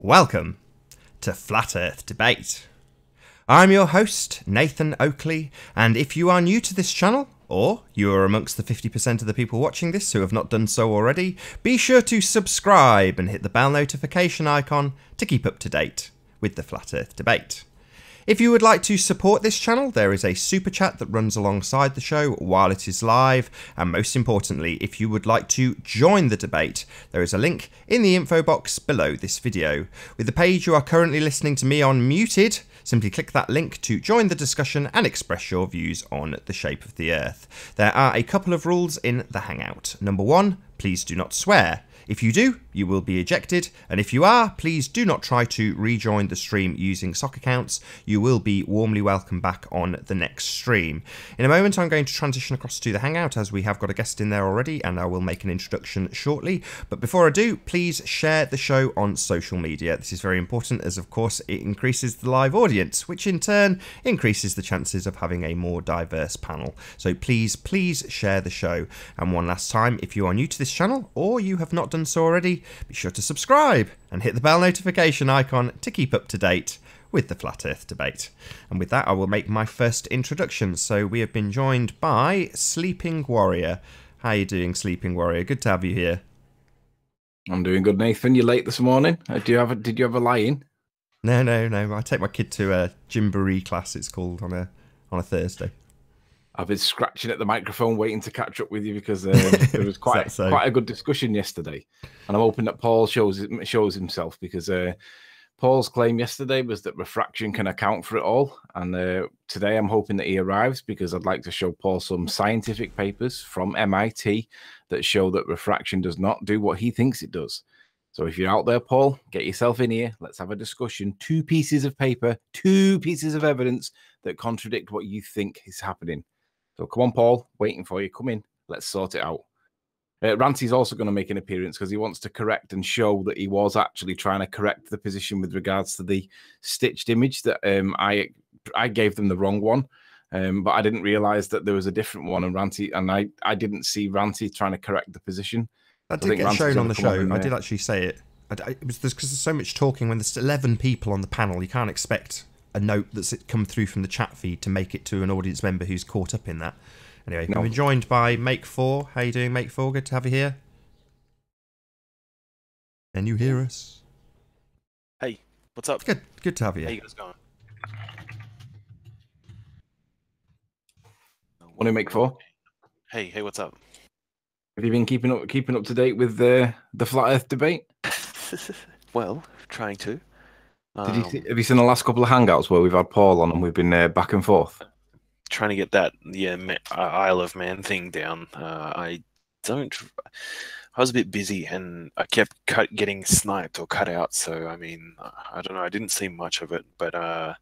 Welcome to Flat Earth Debate. I'm your host, Nathan Oakley, and if you are new to this channel, or you are amongst the 50% of the people watching this who have not done so already, be sure to subscribe and hit the bell notification icon to keep up to date with the Flat Earth Debate. If you would like to support this channel, there is a super chat that runs alongside the show while it is live, and most importantly, if you would like to join the debate, there is a link in the info box below this video. With the page you are currently listening to me on muted, simply click that link to join the discussion and express your views on the shape of the Earth. There are a couple of rules in the Hangout. Number 1, please do not swear. If you do, you will be ejected, and if you are, please do not try to rejoin the stream using sock accounts. You will be warmly welcome back on the next stream. In a moment, I'm going to transition across to the Hangout as we have got a guest in there already, and I will make an introduction shortly. But before I do, please share the show on social media. This is very important as, of course, it increases the live audience, which in turn increases the chances of having a more diverse panel. So please share the show. And one last time, if you are new to this channel or you have not done so already, be sure to subscribe and hit the bell notification icon to keep up to date with the Flat Earth Debate. And with that, I will make my first introduction. So we have been joined by Sleeping Warrior. How are you doing, Sleeping Warrior? Good to have you here. I'm doing good, Nathan. You're late this morning. Did you have a lie-in? No. I take my kid to a Gymboree class, it's called, on a Thursday. I've been scratching at the microphone waiting to catch up with you because there was quite a good discussion yesterday. And I'm hoping that Paul shows himself because Paul's claim yesterday was that refraction can account for it all. And today I'm hoping that he arrives because I'd like to show Paul some scientific papers from MIT that show that refraction does not do what he thinks it does. So if you're out there, Paul, get yourself in here. Let's have a discussion. 2 pieces of paper, 2 pieces of evidence that contradict what you think is happening. So come on, Paul, waiting for you. Come in. Let's sort it out. Ranty's also going to make an appearance because he wants to correct and show that he was actually trying to correct the position with regards to the stitched image that I gave them the wrong one, but I didn't realize that there was a different one. And I didn't see Ranty trying to correct the position. That did get shown on the show. I did actually say it. It was because there's so much talking when there's 11 people on the panel. You can't expect a note that's come through from the chat feed to make it to an audience member who's caught up in that. Anyway, no. We're joined by Make4. How you doing, Make4? Good to have you here. Can you hear us? Hey, what's up? Good to have you. How you guys going? What do you make for? Hey, what's up? Have you been keeping up to date with the Flat Earth Debate? Well, trying to. Have you seen the last couple of Hangouts where we've had Paul on and we've been back and forth? Trying to get that Isle of Man thing down. I was a bit busy and I kept getting sniped or cut out. So I mean, I don't know. I didn't see much of it, but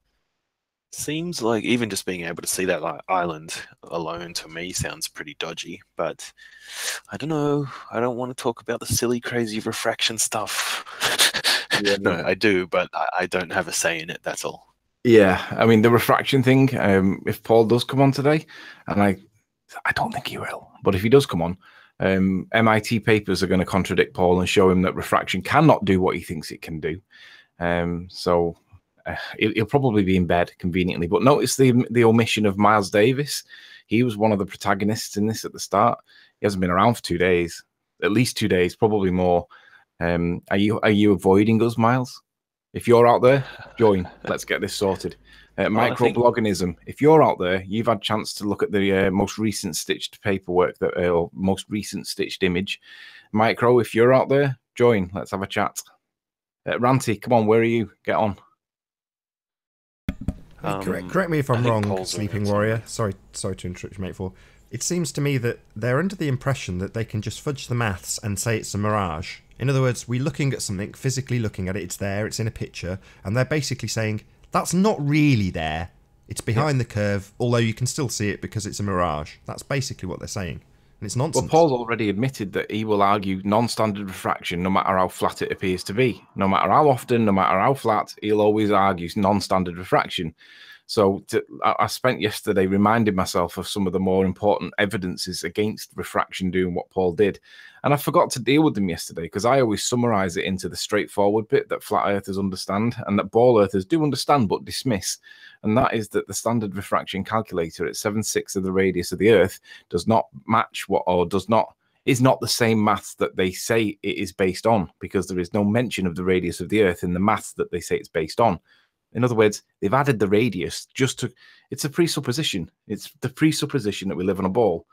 seems like even just being able to see that island alone to me sounds pretty dodgy. But I don't know. I don't want to talk about the silly, crazy refraction stuff. Yeah, no, I do, but I don't have a say in it. That's all. Yeah, I mean the refraction thing. If Paul does come on today, and I don't think he will, but if he does come on, MIT papers are going to contradict Paul and show him that refraction cannot do what he thinks it can do. So he'll probably be in bed conveniently. But notice the omission of Miles Davis. He was one of the protagonists in this at the start. He hasn't been around for 2 days, at least 2 days, probably more. Are you avoiding us, Miles? If you're out there, join. Let's get this sorted. Microbloganism. If you're out there, you've had a chance to look at the most recent stitched paperwork, or most recent stitched image. Micro, if you're out there, join. Let's have a chat. Ranty, come on. Where are you? Get on. Correct me if I'm wrong, Sleeping Warrior. Sorry to interrupt you, Mate4. It seems to me that they're under the impression that they can just fudge the maths and say it's a mirage. In other words, we're looking at something, physically looking at it, it's there, it's in a picture, and they're basically saying, that's not really there. It's behind the curve, although you can still see it because it's a mirage. That's basically what they're saying. And it's nonsense. Well, Paul's already admitted that he will argue non-standard refraction no matter how flat it appears to be. No matter how often, no matter how flat, he'll always argue non-standard refraction. So I spent yesterday reminding myself of some of the more important evidences against refraction doing what Paul did. And I forgot to deal with them yesterday because I always summarize it into the straightforward bit that flat earthers understand and that ball earthers do understand but dismiss. And that is that the standard refraction calculator at 7/6 of the radius of the Earth does not match is not the same maths that they say it is based on, because there is no mention of the radius of the Earth in the maths that they say it's based on. In other words, they've added the radius it's a presupposition. It's the presupposition that we live on a ball.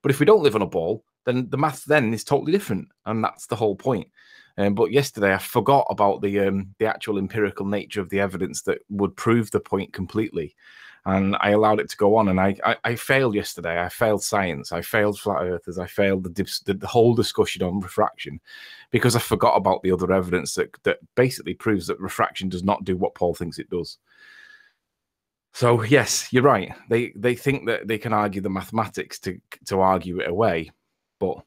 But if we don't live on a ball, then the maths then is totally different. And that's the whole point. But yesterday I forgot about the actual empirical nature of the evidence that would prove the point completely. And I allowed it to go on, and I failed yesterday. I failed science. I failed flat earthers. I failed the whole discussion on refraction because I forgot about the other evidence that basically proves that refraction does not do what Paul thinks it does. So yes, you're right. They think that they can argue the mathematics to argue it away, but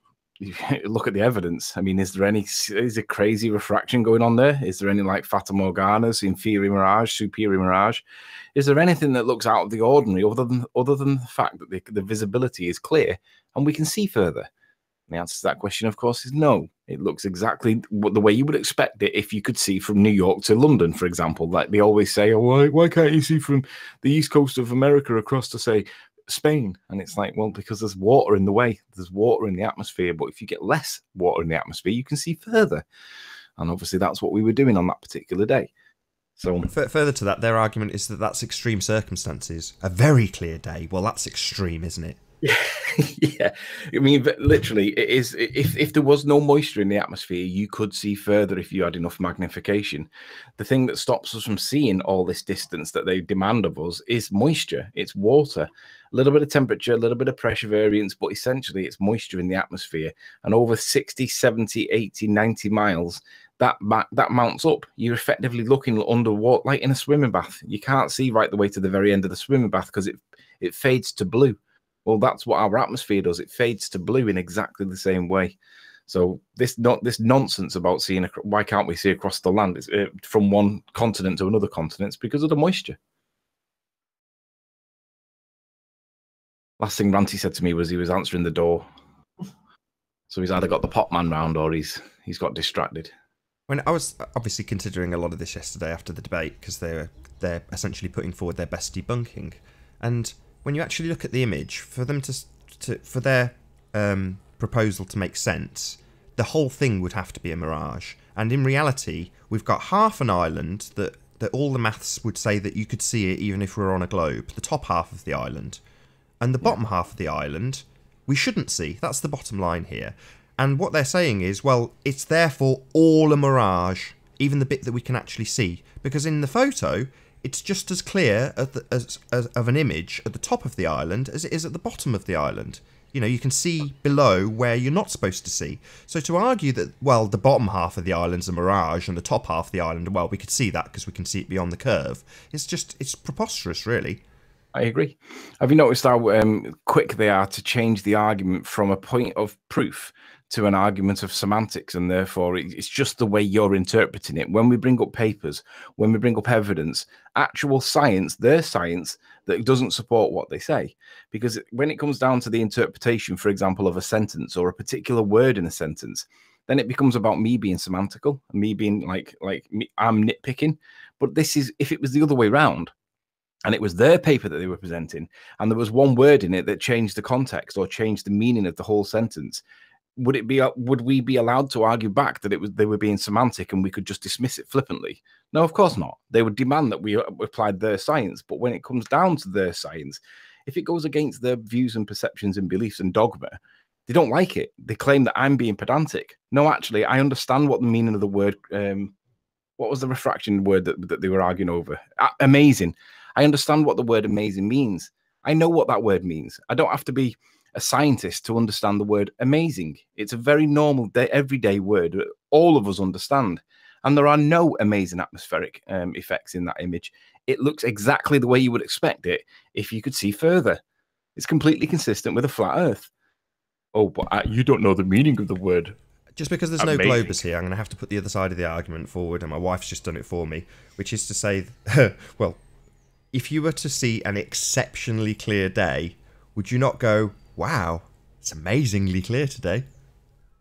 look at the evidence. I mean, is there crazy refraction going on there? Is there any like Fata Morganas, inferior mirage, superior mirage? Is there anything that looks out of the ordinary other than the fact that the visibility is clear and we can see further? And the answer to that question, of course, is no. It looks exactly the way you would expect it if you could see from New York to London, for example. Like they always say, oh, why can't you see from the east coast of America across to, say, Spain? And it's like, well, because there's water in the way. There's water in the atmosphere. But if you get less water in the atmosphere, you can see further. And obviously that's what we were doing on that particular day. So further to that, their argument is that that's extreme circumstances. A very clear day. Well, that's extreme, isn't it? Yeah, I mean, literally, it is. If there was no moisture in the atmosphere, you could see further if you had enough magnification. The thing that stops us from seeing all this distance that they demand of us is moisture. It's water, a little bit of temperature, a little bit of pressure variance, but essentially it's moisture in the atmosphere. And over 60, 70, 80, 90 miles, that mounts up. You're effectively looking underwater, like in a swimming bath. You can't see right the way to the very end of the swimming bath because it fades to blue. Well, that's what our atmosphere does. It fades to blue in exactly the same way. So this nonsense about seeing why can't we see across the land from one continent to another continent? It's because of the moisture. Last thing Ranty said to me was he was answering the door. So he's either got the pop man round or he's got distracted. When I was obviously considering a lot of this yesterday after the debate because they're essentially putting forward their best debunking, and when you actually look at the image, for them for their proposal to make sense, the whole thing would have to be a mirage. And in reality, we've got half an island that all the maths would say that you could see it even if we were on a globe. The top half of the island, and the bottom half of the island, we shouldn't see. That's the bottom line here. And what they're saying is, well, it's therefore all a mirage, even the bit that we can actually see, because in the photo, it's just as clear as of an image at the top of the island as it is at the bottom of the island. You know, you can see below where you're not supposed to see. So to argue that, well, the bottom half of the island's a mirage and the top half of the island, well, we could see that because we can see it beyond the curve, it's preposterous, really. I agree. Have you noticed how quick they are to change the argument from a point of proof to an argument of semantics, and therefore it's just the way you're interpreting it. When we bring up papers, when we bring up evidence, actual science, their science, that doesn't support what they say. Because when it comes down to the interpretation, for example, of a sentence or a particular word in a sentence, then it becomes about me being semantical, me being like me, I'm nitpicking. But this is, if it was the other way around, and it was their paper that they were presenting, and there was one word in it that changed the context or changed the meaning of the whole sentence, would we be allowed to argue back that they were being semantic and we could just dismiss it flippantly? No, of course not. They would demand that we applied their science. But when it comes down to their science, if it goes against their views and perceptions and beliefs and dogma, they don't like it. They claim that I'm being pedantic. No, actually, I understand what the meaning of the word. What was the refraction word that they were arguing over? Amazing. I understand what the word amazing means. I know what that word means. I don't have to be a scientist to understand the word amazing. It's a very normal, everyday word that all of us understand. And there are no amazing atmospheric effects in that image. It looks exactly the way you would expect it if you could see further. It's completely consistent with a flat Earth. Oh, but you don't know the meaning of the word. Just because there's no globus here, I'm going to have to put the other side of the argument forward, and my wife's just done it for me, which is to say, well, if you were to see an exceptionally clear day, would you not go, wow, it's amazingly clear today?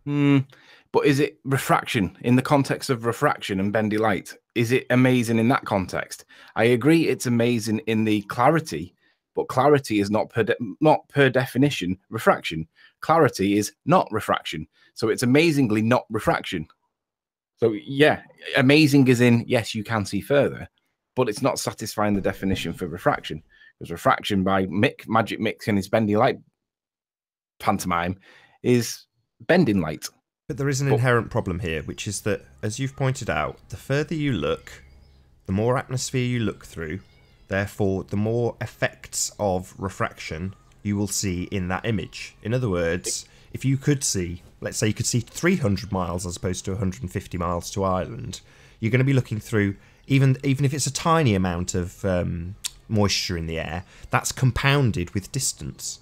But is it refraction in the context of refraction and bendy light? Is it amazing in that context? I agree it's amazing in the clarity, but clarity is not per definition refraction. Clarity is not refraction. So it's amazingly not refraction. So yeah, amazing is in, yes, you can see further, but it's not satisfying the definition for refraction. Because refraction by Magic Mix and his bendy light pantomime is bending light. But there is an inherent problem here, which is that, as you've pointed out, the further you look, the more atmosphere you look through, therefore the more effects of refraction you will see in that image. In other words, if you could see, let's say you could see 300 miles as opposed to 150 miles to Ireland, you're going to be looking through, even if it's a tiny amount of moisture in the air, that's compounded with distance.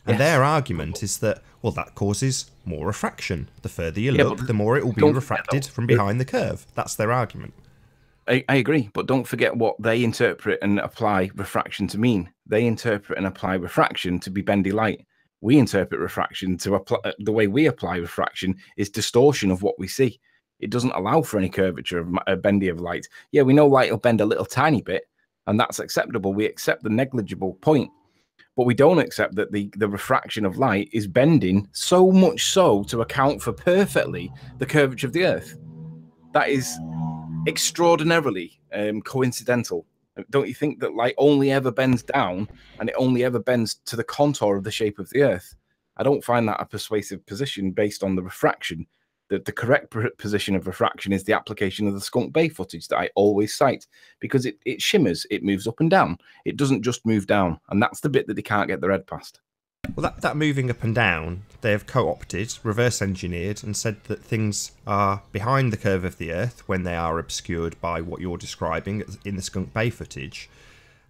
And their argument is that, well, that causes more refraction. The further you look, the more it will be refracted from behind the curve. That's their argument. I agree, but don't forget what they interpret and apply refraction to mean. They interpret and apply refraction to be bendy light. We interpret refraction to apply, the way we apply refraction is distortion of what we see. It doesn't allow for any curvature of a bendy of light. Yeah, we know light will bend a little tiny bit, and that's acceptable. We accept the negligible point. But we don't accept that the refraction of light is bending so much so to account for perfectly the curvature of the Earth. That is extraordinarily coincidental. Don't you think that light only ever bends down and it only ever bends to the contour of the shape of the Earth? I don't find that a persuasive position based on the refraction. The correct position of refraction is the application of the Skunk Bay footage that I always cite, because it shimmers, it moves up and down. It doesn't just move down, and that's the bit that they can't get their head past. Well, that moving up and down, they have co-opted, reverse engineered, and said that things are behind the curve of the Earth when they are obscured by what you're describing in the Skunk Bay footage.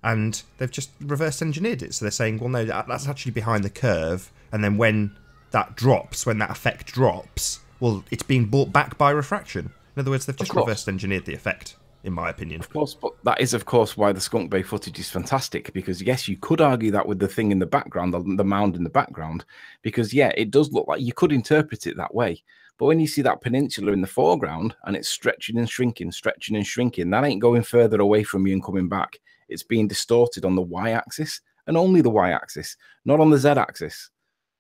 And they've just reverse engineered it. So they're saying, well, no, that's actually behind the curve. And then when that drops, when that effect drops, well, it's being brought back by refraction. In other words, they've just reverse engineered the effect, in my opinion. Of course, but that is, of course, why the Skunk Bay footage is fantastic, because, yes, you could argue that with the thing in the background, the mound in the background, because, yeah, it does look like you could interpret it that way. But when you see that peninsula in the foreground and it's stretching and shrinking, that ain't going further away from you and coming back. It's being distorted on the y-axis, and only the y-axis, not on the z-axis.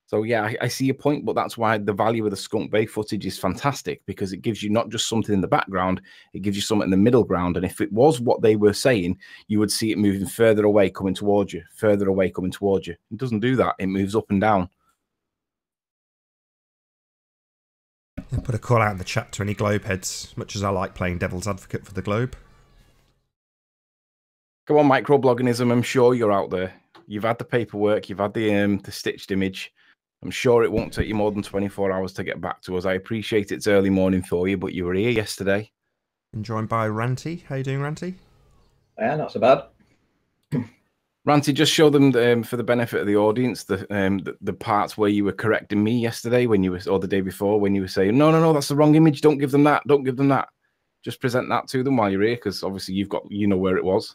So, yeah, I see your point, but that's why the value of the Skunk Bay footage is fantastic, because it gives you not just something in the background, it gives you something in the middle ground. And if it was what they were saying, you would see it moving further away, coming towards you, further away, coming towards you. It doesn't do that. It moves up and down. I'll put a call out in the chat to any globe heads, much as I like playing devil's advocate for the globe. Come on, microbloganism, I'm sure you're out there. You've had the paperwork, you've had the stitched image. I'm sure it won't take you more than 24 hours to get back to us. I appreciate it's early morning for you, but you were here yesterday. And joined by Ranty. How you doing, Ranty? Yeah, not so bad. Ranty, just show them for the benefit of the audience the parts where you were correcting me yesterday, when you were, or the day before, when you were saying, no, that's the wrong image. Don't give them that. Don't give them that. Just present that to them while you're here, because obviously you know where it was.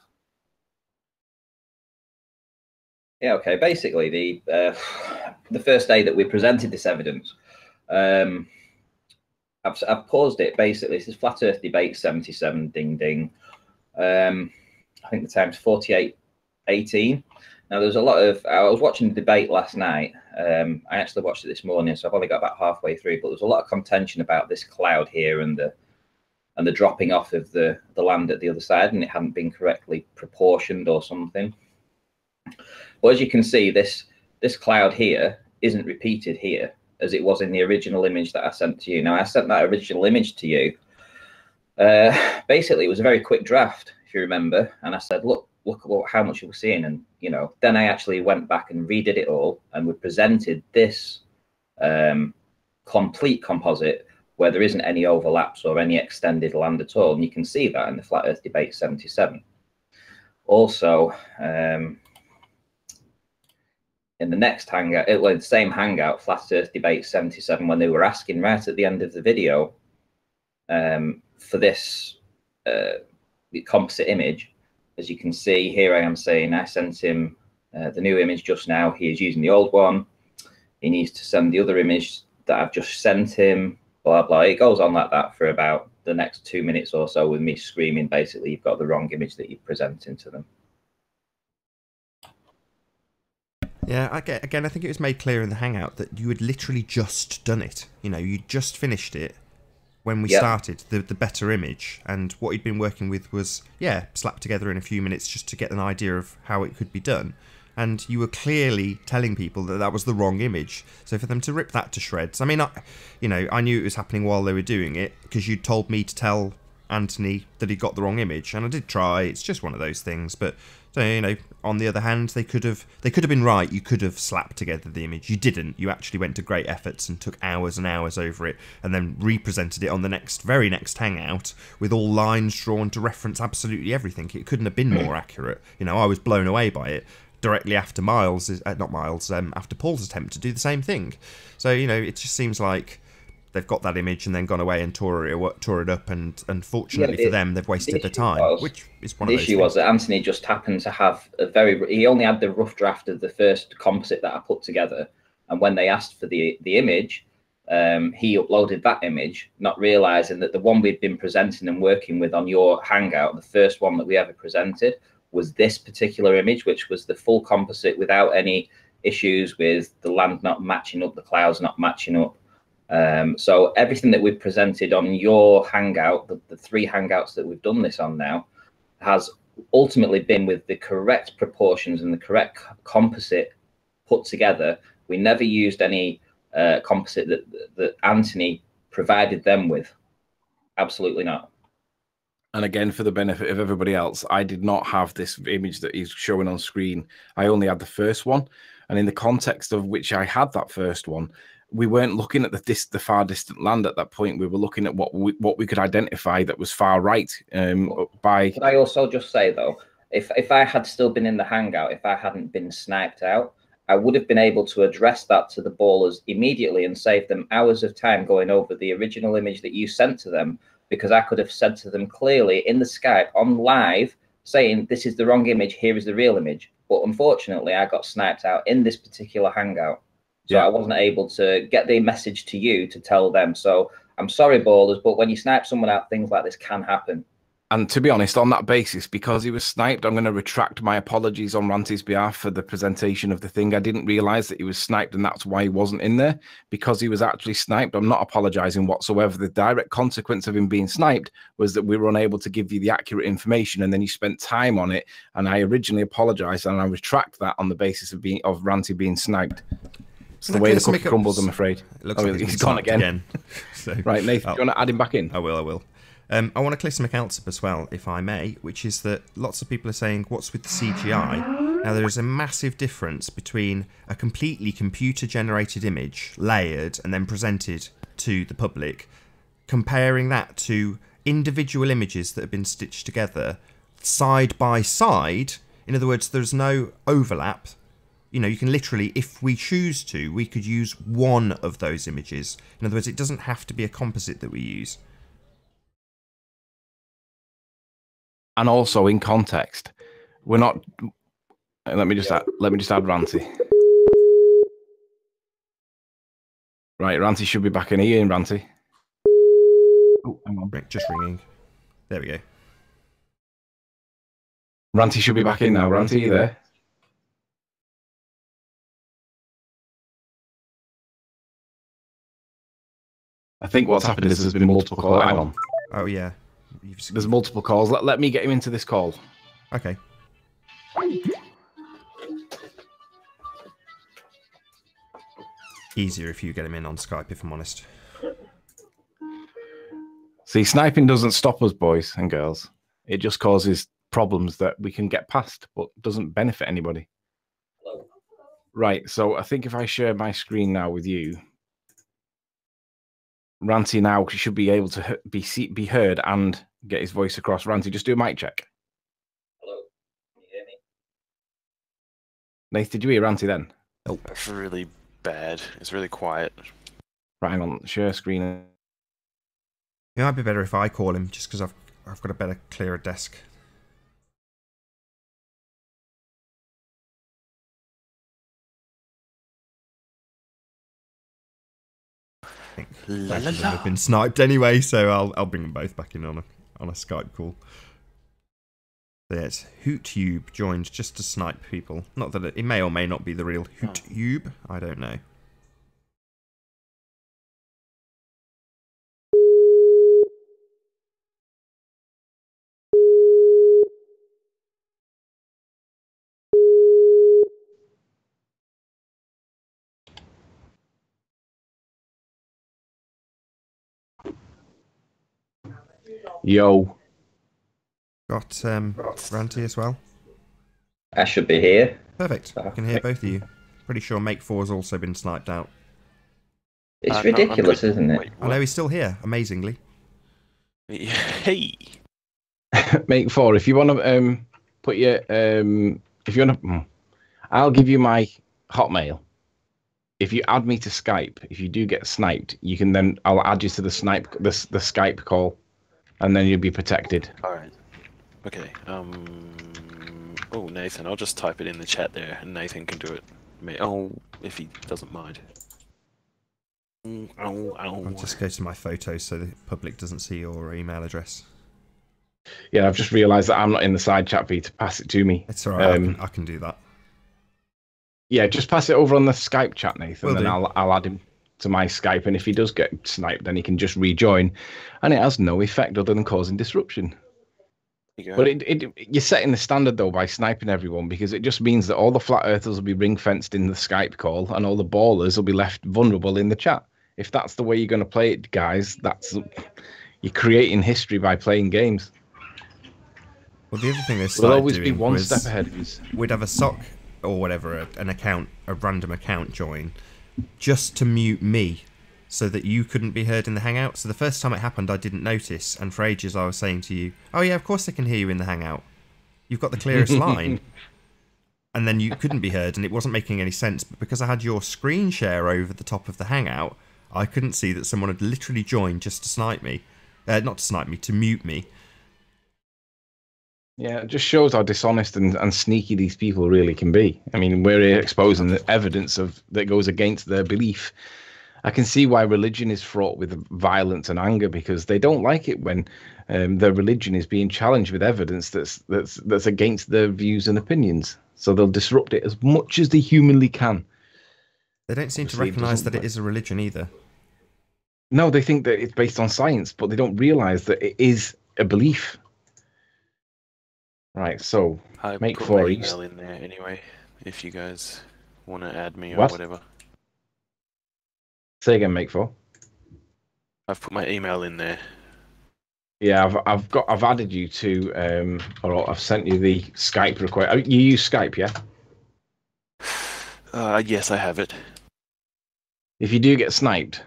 Yeah, okay. Basically, the first day that we presented this evidence, I've paused it. Basically, this is Flat Earth Debate 77. Ding ding. I think the time's 48:18. Now, there's a lot of. I was watching the debate last night. I actually watched it this morning, so I've only got about halfway through. But there's a lot of contention about this cloud here and the dropping off of the land at the other side, and it hadn't been correctly proportioned or something. Well, as you can see, this cloud here isn't repeated here as it was in the original image that I sent to you. Now, I sent that original image to you. Basically, it was a very quick draft, if you remember. And I said, look how much you were seeing. And, then I actually went back and redid it all. And we presented this complete composite where there isn't any overlaps or any extended land at all. And you can see that in the Flat Earth Debate 77. Also, in the next hangout, the same hangout, Flat Earth Debate 77, when they were asking right at the end of the video for this composite image, as you can see here, I am saying I sent him the new image just now. He is using the old one. He needs to send the other image that I've just sent him, blah, blah. It goes on like that for about the next 2 minutes or so with me screaming, basically, you've got the wrong image that you're presenting to them. Yeah, again, I think it was made clear in the Hangout that you had literally just done it. You know, you just finished it when we started, the better image. And what he'd been working with was, yeah, slapped together in a few minutes just to get an idea of how it could be done. And you were clearly telling people that that was the wrong image. So for them to rip that to shreds, I mean, I knew it was happening while they were doing it because you'd told me to tell Anthony that he got the wrong image, and I did try. It's just one of those things. But so, you know, on the other hand, they could have been right. You could have slapped together the image. You didn't. You actually went to great efforts and took hours and hours over it, and then represented it on the very next Hangout with all lines drawn to reference absolutely everything. It couldn't have been more accurate. You know, I was blown away by it. Directly after after Paul's attempt to do the same thing. So, you know, it just seems like they've got that image and then gone away and tore it up, and unfortunately for them, they've wasted their time, which is one of those things. The issue was that Anthony just happened to have he only had the rough draft of the first composite that I put together, and when they asked for the image, he uploaded that image, not realising that the one we'd been presenting and working with on your Hangout, the first one that we ever presented, was this particular image, which was the full composite without any issues with the land not matching up, the clouds not matching up. So everything that we've presented on your Hangout, the 3 Hangouts that we've done this on now, has ultimately been with the correct proportions and the correct composite put together. We never used any composite that Anthony provided them with. Absolutely not. And again, for the benefit of everybody else, I did not have this image that he's showing on screen. I only had the first one. And in the context of which I had that first one, we weren't looking at the far distant land at that point. We were looking at what we could identify that was far right. Could I also just say, though, if I had still been in the Hangout, if I hadn't been sniped out, I would have been able to address that to the ballers immediately and save them hours of time going over the original image that you sent to them, because I could have said to them clearly in the Skype on live, saying, this is the wrong image, here is the real image. But unfortunately, I got sniped out in this particular Hangout. So I wasn't able to get the message to you to tell them. So I'm sorry, ballers, but when you snipe someone out, things like this can happen. And to be honest, on that basis, because he was sniped, I'm going to retract my apologies on Ranty's behalf for the presentation of the thing. I didn't realise that he was sniped, and that's why he wasn't in there, because he was actually sniped. I'm not apologising whatsoever. The direct consequence of him being sniped was that we were unable to give you the accurate information, and then you spent time on it. And I originally apologised, and I retract that on the basis of Ranty being sniped. It's the way the cookie crumbles, I'm afraid. It looks like he's gone again. So, right, Nathan, do you want to add him back in? I will. I want to clear some accounts up as well, if I may, which is that lots of people are saying, what's with the CGI? Now, there is a massive difference between a completely computer-generated image, layered and then presented to the public, comparing that to individual images that have been stitched together side by side. In other words, there's no overlap. You know, you can literally, if we choose to, we could use one of those images. In other words, it doesn't have to be a composite that we use. And also in context, we're not. Let me just add Ranty. Right, Ranty should be back in. Are you in, Ranty? Oh, hang on, just ringing. There we go. Ranty should be back in now. Ranty, are you there? I think what's happened is there's been multiple calls. Hang on. Oh yeah. There's multiple calls. Let me get him into this call. Okay. Easier if you get him in on Skype, if I'm honest. See, sniping doesn't stop us, boys and girls. It just causes problems that we can get past, but doesn't benefit anybody. Right, so I think if I share my screen now with you, Ranty now should be able to be heard and get his voice across. Ranty, just do a mic check. Hello, can you hear me? Nathan, did you hear Ranty then? Oh, that's really bad. It's really quiet. Right, hang on. Share screen. It might be better if I call him, just because I've got a better, clearer desk. think both of them have been sniped anyway, so I'll bring them both back in on a Skype call. So yeah, it's HootTube joined just to snipe people. Not that it may or may not be the real HootTube. I don't know. Yo. Got Ranty as well? I should be here. Perfect. I can hear both of you. Pretty sure Make 4 has also been sniped out. It's ridiculous, isn't it? Wait, I know he's still here, amazingly. Hey. Make 4, if you want to put your if you want to, I'll give you my Hotmail. If you add me to Skype, if you do get sniped, you can then I'll add you to the Skype call, and then you'll be protected. All right. Okay. Oh, Nathan, I'll just type it in the chat there, and Nathan can do it. If he doesn't mind. I'll just go to my photos so the public doesn't see your email address. Yeah, I've just realised that I'm not in the side chat for you to pass it to me. It's alright, I can do that. Yeah, just pass it over on the Skype chat, Nathan, Will and do. I'll add him to my Skype, and if he does get sniped, then he can just rejoin, and it has no effect other than causing disruption. But you're setting the standard, though, by sniping everyone, because it just means that all the flat earthers will be ring-fenced in the Skype call, and all the ballers will be left vulnerable in the chat. If that's the way you're going to play it, guys, you're creating history by playing games. Well, the other thing they started We'll always doing be one was step ahead of us. we'd have a sock or whatever, a random account join, just to mute me, so that you couldn't be heard in the Hangout. So the first time it happened, I didn't notice, and for ages I was saying to you, oh yeah, of course they can hear you in the Hangout. You've got the clearest line. And then you couldn't be heard, and it wasn't making any sense, but because I had your screen share over the top of the Hangout, I couldn't see that someone had literally joined just to snipe me. Not to snipe me, to mute me. Yeah, it just shows how dishonest and sneaky these people really can be. I mean, we're exposing the evidence that goes against their belief. I can see why religion is fraught with violence and anger, because they don't like it when their religion is being challenged with evidence that's against their views and opinions. So they'll disrupt it as much as they humanly can. They don't seem to recognise that it is a religion either. No, they think that it's based on science, but they don't realise that it is a belief. Right, so I Make put 4 my each. email in there anyway, if you guys want to add me or What? whatever. Say again, Make 4. I've put my email in there. Yeah, I've added you to or I've sent you the Skype request. You use Skype, yeah? Yes, I have it. If you do get sniped,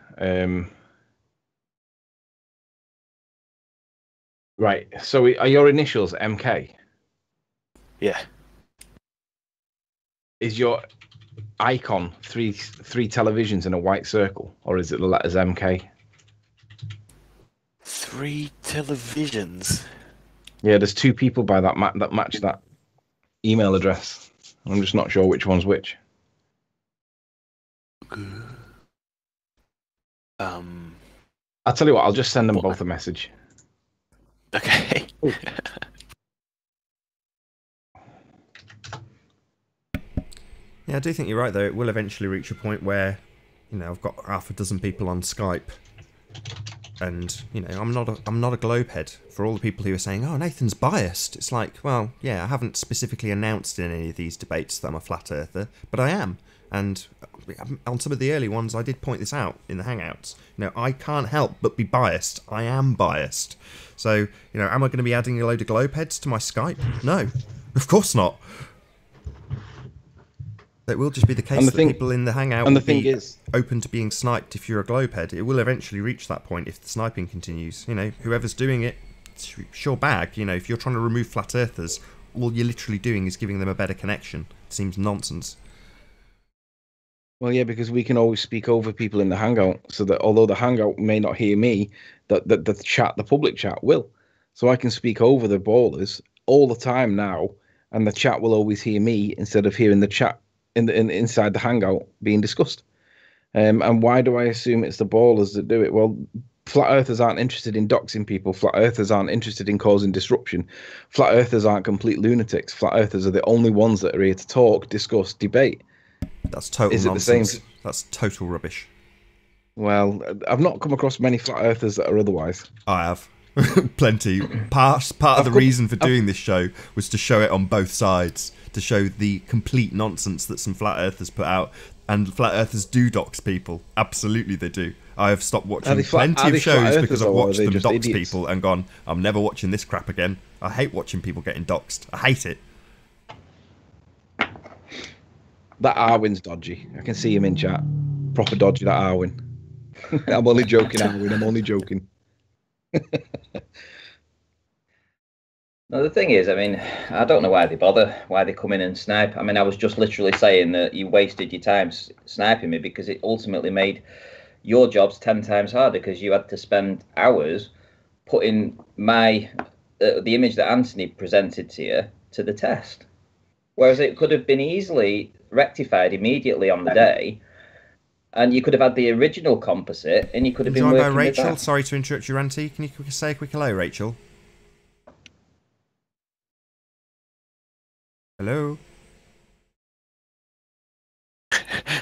right. So are your initials MK? Yeah. Is your icon three televisions in a white circle, or is it the letters MK? 3 televisions. Yeah, there's 2 people by that match that email address. I'm just not sure which one's which. I'll tell you what. I'll just send them both a message. Okay. Yeah, I do think you're right, though. It will eventually reach a point where, I've got half a dozen people on Skype, and I'm not a globehead. For all the people who are saying, "Oh, Nathan's biased," it's like, well, yeah, I haven't specifically announced in any of these debates that I'm a flat earther, but I am. And on some of the early ones, I did point this out in the Hangouts. I can't help but be biased. I am biased. So, am I going to be adding a load of globeheads to my Skype? No, of course not. It will just be the case that people in the Hangout will be open to being sniped if you're a globehead. It will eventually reach that point if the sniping continues. Whoever's doing it, it's your bag. If you're trying to remove flat earthers, all you're literally doing is giving them a better connection. It seems nonsense. Well, yeah, because we can always speak over people in the Hangout, so that although the Hangout may not hear me, the public chat will. So I can speak over the ballers all the time now, and the chat will always hear me instead of hearing the chat inside the Hangout being discussed. And why do I assume it's the ballers that do it? Well, flat earthers aren't interested in doxing people. Flat earthers aren't interested in causing disruption. Flat earthers aren't complete lunatics. Flat earthers are the only ones that are here to talk, discuss, debate. That's total nonsense. The same? That's total rubbish. Well, I've not come across many flat earthers that are otherwise. I have. Plenty. Part of the reason for doing this show was to show it on both sides, to show the complete nonsense that some flat earthers put out. And flat earthers do dox people. Absolutely they do. I have stopped watching plenty of shows because I've watched them dox people and gone, I'm never watching this crap again. I hate watching people getting doxed. I hate it. That Arwin's dodgy. I can see him in chat. Proper dodgy, that Arwin. I'm only joking, Arwin. I'm only joking. No, the thing is, I mean, I don't know why they bother, why they come in and snipe. I mean, I was just literally saying that you wasted your time sniping me because it ultimately made your jobs 10 times harder because you had to spend hours putting the image that Anthony presented to you to the test. Whereas it could have been easily rectified immediately on the day, and you could have had the original composite, and you could have been working with that. Rachel, sorry to interrupt you, Auntie. Can you say a quick hello, Rachel? Hello?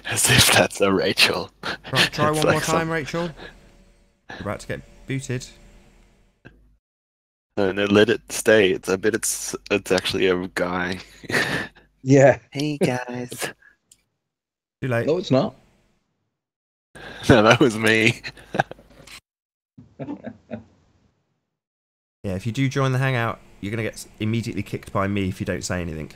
As if that's a Rachel. Right, try one more time, Rachel. You're about to get booted. No, let it stay. It's actually a guy. Yeah. Hey guys. Too late. No, it's not. No, that was me. Yeah, if you do join the hangout, you're going to get immediately kicked by me if you don't say anything.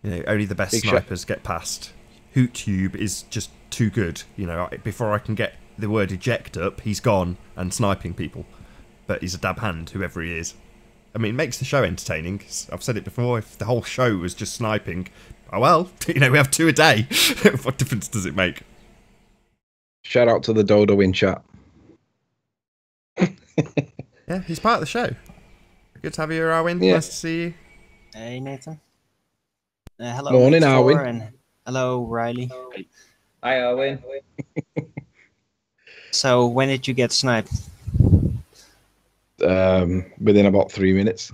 You know, only the best snipers get past. HootTube is just too good. You know, before I can get the word eject up, he's gone and sniping people. But he's a dab hand, whoever he is. I mean, it makes the show entertaining. I've said it before, if the whole show was just sniping, oh well, you know, we have 2 a day. What difference does it make? Shout out to the Dodo in chat. Yeah, he's part of the show. Good to have you here, Arwin. Yeah. Nice to see you. Hey, Nathan. Hello, morning, Arwin. And hello, Riley. Hi, Arwin. So, when did you get sniped? Within about 3 minutes.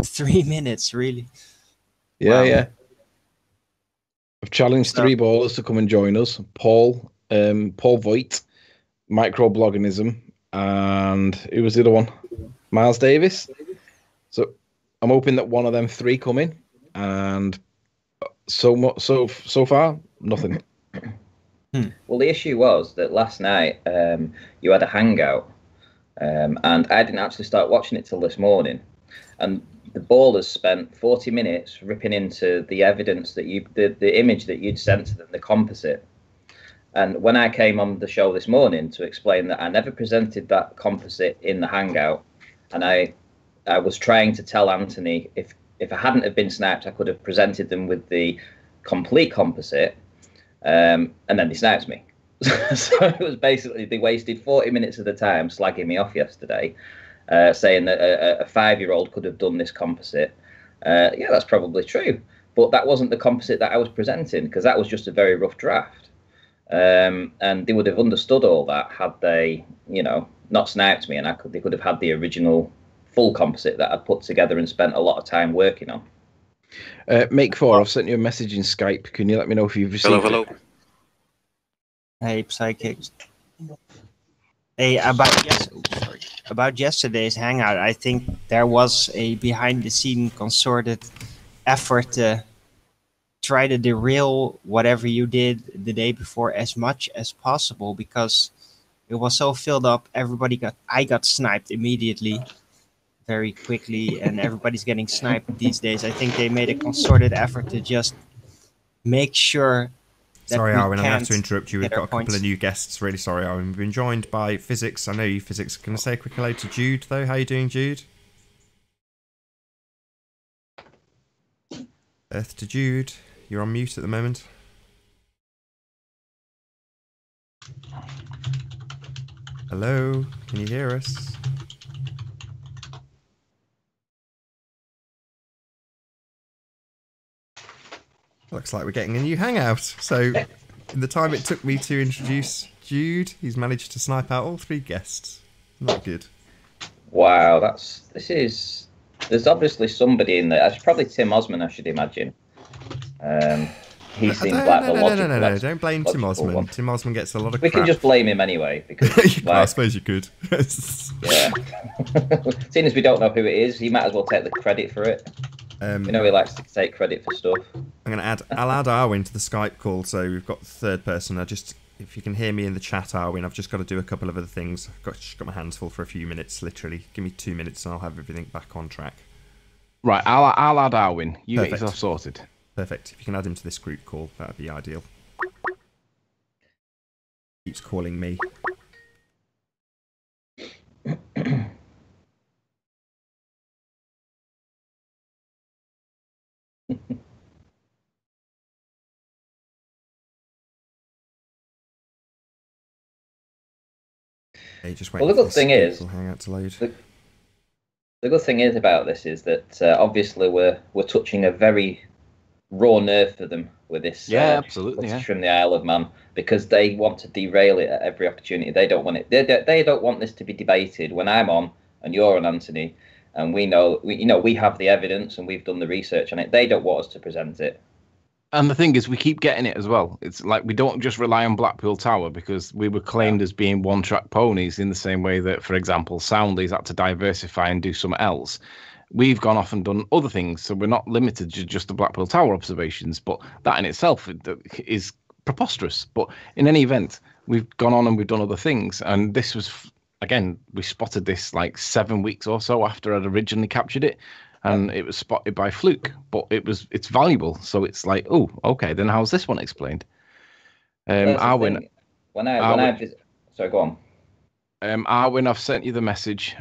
3 minutes, really? Yeah, Wow. yeah. I've challenged 3 ballers to come and join us. Paul Voigt, Microbloganism, and who was the other one? Miles Davis. So I'm hoping that one of them 3 come in, and so far nothing. Well, the issue was that last night you had a hangout, and I didn't actually start watching it till this morning, and the ballers spent 40 minutes ripping into the evidence that the image that you'd sent to them, the composite. And when I came on the show this morning to explain that I never presented that composite in the hangout, and I was trying to tell Anthony if I hadn't have been sniped, I could have presented them with the complete composite, and then they sniped me. So it was basically, they wasted 40 minutes of the time slagging me off yesterday, saying that a 5-year-old could have done this composite. Yeah, that's probably true, but that wasn't the composite that I was presenting, because that was just a very rough draft. And they would have understood all that had they, you know, not sniped me, and they could have had the original full composite that I'd put together and spent a lot of time working on. Make4, I've sent you a message in Skype. Can you let me know if you've received Hello. it? Hey, Psychic. Hey, about yesterday's hangout, I think there was a behind-the-scene concerted effort to try to derail whatever you did the day before as much as possible, because it was so filled up. I got sniped immediately, very quickly, and everybody's getting sniped these days. I think they made a concerted effort to just make sure that sorry, Arwin, I'm going to have can't to interrupt you. We've get got our a couple points. of new guests. Really sorry, Arwin. We've been joined by Physics. I know you, Physics. Can I say a quick hello to Jude, though? How you doing, Jude? Earth to Jude. You're on mute at the moment. Hello? Can you hear us? Looks like we're getting a new hangout. So In the time it took me to introduce Jude, he's managed to snipe out all 3 guests. Not good. Wow, there's obviously somebody in there. It's probably Tim Osman, I should imagine. He seems like the logical. No, don't blame Tim Osman. One. Tim Osman gets a lot of crap. We can just blame him anyway. Because, I suppose you could. Yeah. Seeing as we don't know who it is, he might as well take the credit for it. We know he likes to take credit for stuff. I'll add Arwin to the Skype call, so we've got the 3rd person. If you can hear me in the chat, Arwin, I've just got to do a couple of other things. I've just got my hands full for a few minutes, literally. Give me 2 minutes and I'll have everything back on track. Right, I'll add Arwin. You get yourself sorted. Perfect. If you can add him to this group call, that would be ideal. Keeps calling me. Well, the good thing is, Hangout to load. The good thing is about this is that obviously we're touching a very raw nerve for them with this. Absolutely. From the Isle of Man, because they want to derail it at every opportunity. They don't want it. They don't want this to be debated when I'm on and you're on, Anthony, and we have the evidence and we've done the research on it. They don't want us to present it. And the thing is, we keep getting it as well. It's like we don't just rely on Blackpool Tower because we were claimed as being one-track ponies in the same way that, for example, Soundly's had to diversify and do something else. We've gone off and done other things, so we're not limited to just the Blackpool Tower observations, but that in itself is preposterous. But in any event, we've gone on and we've done other things, and this was, again, we spotted this like 7 weeks or so after I'd originally captured it. And it was spotted by fluke, but it's valuable. So it's like, oh, okay, then how's this one explained? Arwin, sorry, go on. Arwin, I've sent you the message.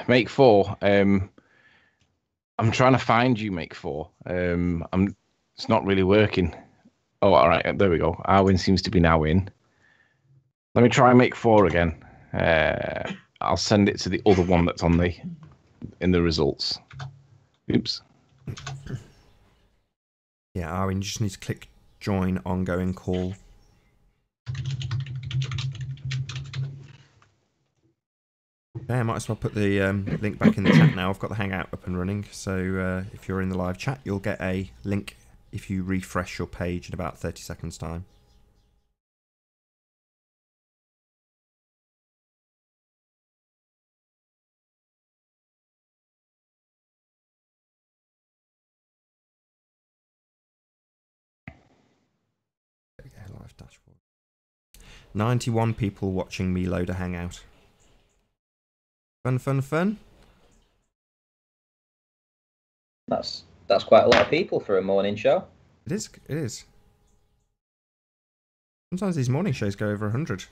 Make 4. I'm trying to find you, Make 4. It's not really working. Oh, all right, there we go. Arwin seems to be now in. Let me try and Make 4 again. I'll send it to the other one that's on in the results. Oops. Yeah, Arwin, you just need to click join ongoing call. Okay, I might as well put the link back in the chat now. I've got the Hangout up and running, so if you're in the live chat, you'll get a link if you refresh your page in about 30 seconds time. Live dashboard. 91 people watching me load a Hangout. Fun. That's quite a lot of people for a morning show. It is. Sometimes these morning shows go over 100.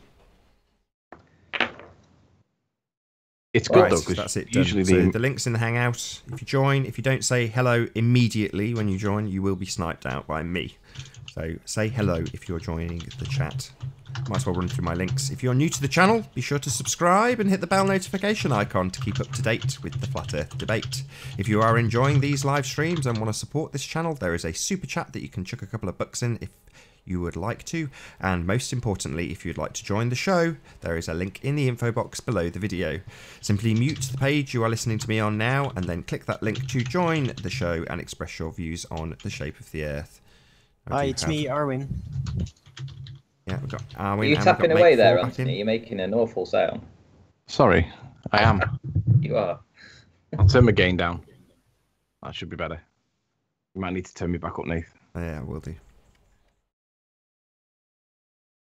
It's good though, because that's it. Usually so the link's in the Hangout. If you join, if you don't say hello immediately when you join, you will be sniped out by me. So say hello if you're joining the chat. Might as well run through my links. If you're new to the channel, be sure to subscribe and hit the bell notification icon to keep up to date with the Flat Earth debate. If you are enjoying these live streams and want to support this channel, there is a super chat that you can chuck a couple of bucks in if you would like to. And most importantly, if you'd like to join the show, there is a link in the info box below the video. Simply mute the page you are listening to me on now and then click that link to join the show and express your views on the shape of the Earth. Hi, it's me, Arwin. Yeah, we've got Arwin. Are you tapping away there, Anthony? You're making an awful sound. Sorry, I am. You are. I'll turn my gain down. That should be better. You might need to turn me back up, Nath. Yeah, I will do.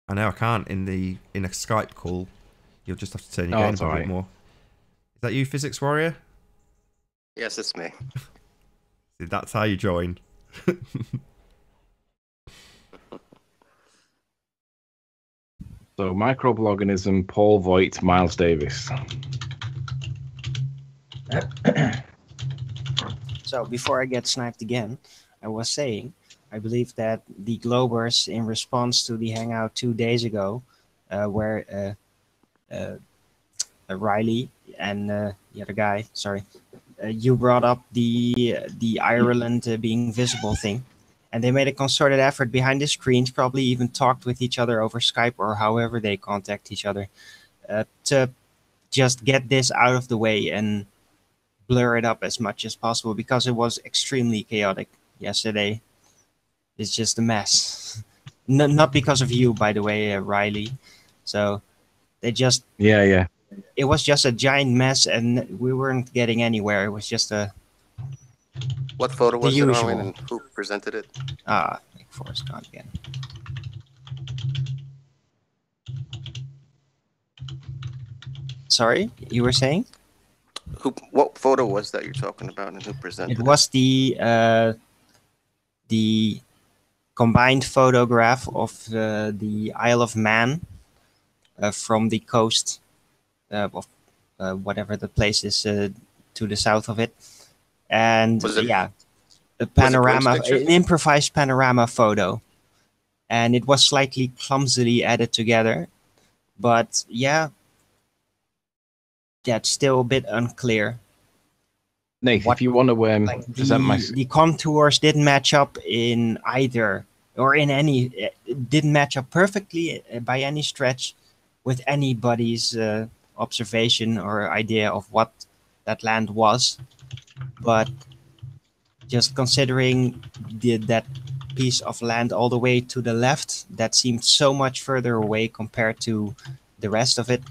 I know I can't in a Skype call. You'll just have to turn your gain up a bit more. Is that you, Physics Warrior? Yes, it's me. See, that's how you join. So, microorganism, Paul Voigt, Miles Davis. So, before I get sniped again, I was saying, I believe that the Globers, in response to the Hangout 2 days ago, where Riley and the other guy, sorry, you brought up the Ireland being visible thing. And they made a concerted effort behind the screens, probably even talked with each other over Skype or however they contact each other, to just get this out of the way and blur it up as much as possible, because it was extremely chaotic yesterday. It's just a mess. Not because of you, by the way, Riley. So they just... Yeah. It was just a giant mess, and we weren't getting anywhere. It was just a... What photo was it, usual. Arwen, and who presented it? Forrest gone again. Sorry, you were saying? What photo was that you're talking about, and who presented it? It was the combined photograph of the Isle of Man from the coast of whatever the place is to the south of it, and a panorama, an improvised panorama photo, and it was slightly clumsily added together, but yeah, that's still a bit unclear. Nate, if you want to present the contours didn't match up in either, or in any, didn't match up perfectly by any stretch with anybody's observation or idea of what that land was. But just considering that piece of land all the way to the left, that seemed so much further away compared to the rest of it,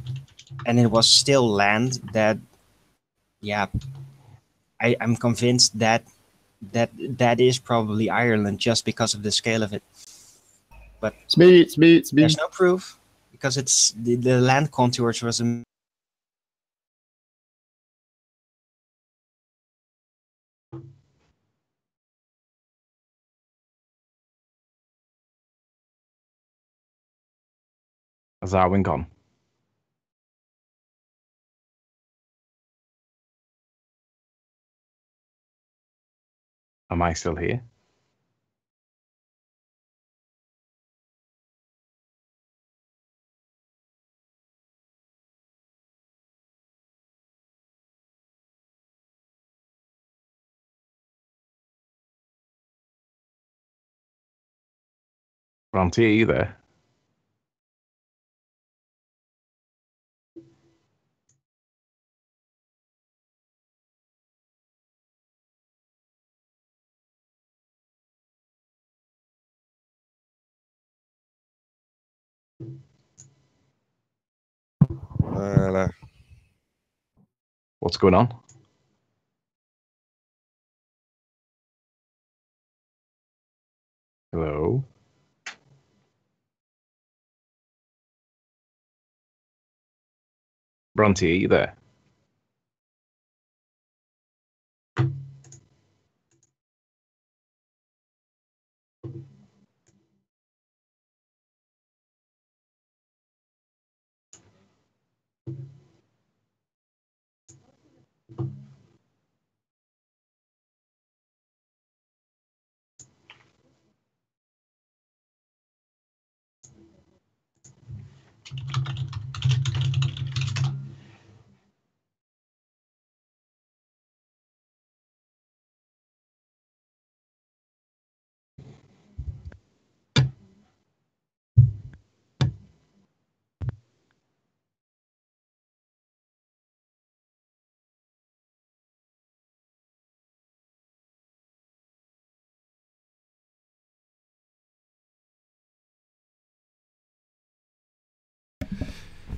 and it was still land that, yeah, I'm convinced that is probably Ireland just because of the scale of it. But it's me. There's no proof, because it's the land contours was a... Has Arwen gone? Am I still here? Bronte, are you there? What's going on? Hello? Bronte, are you there?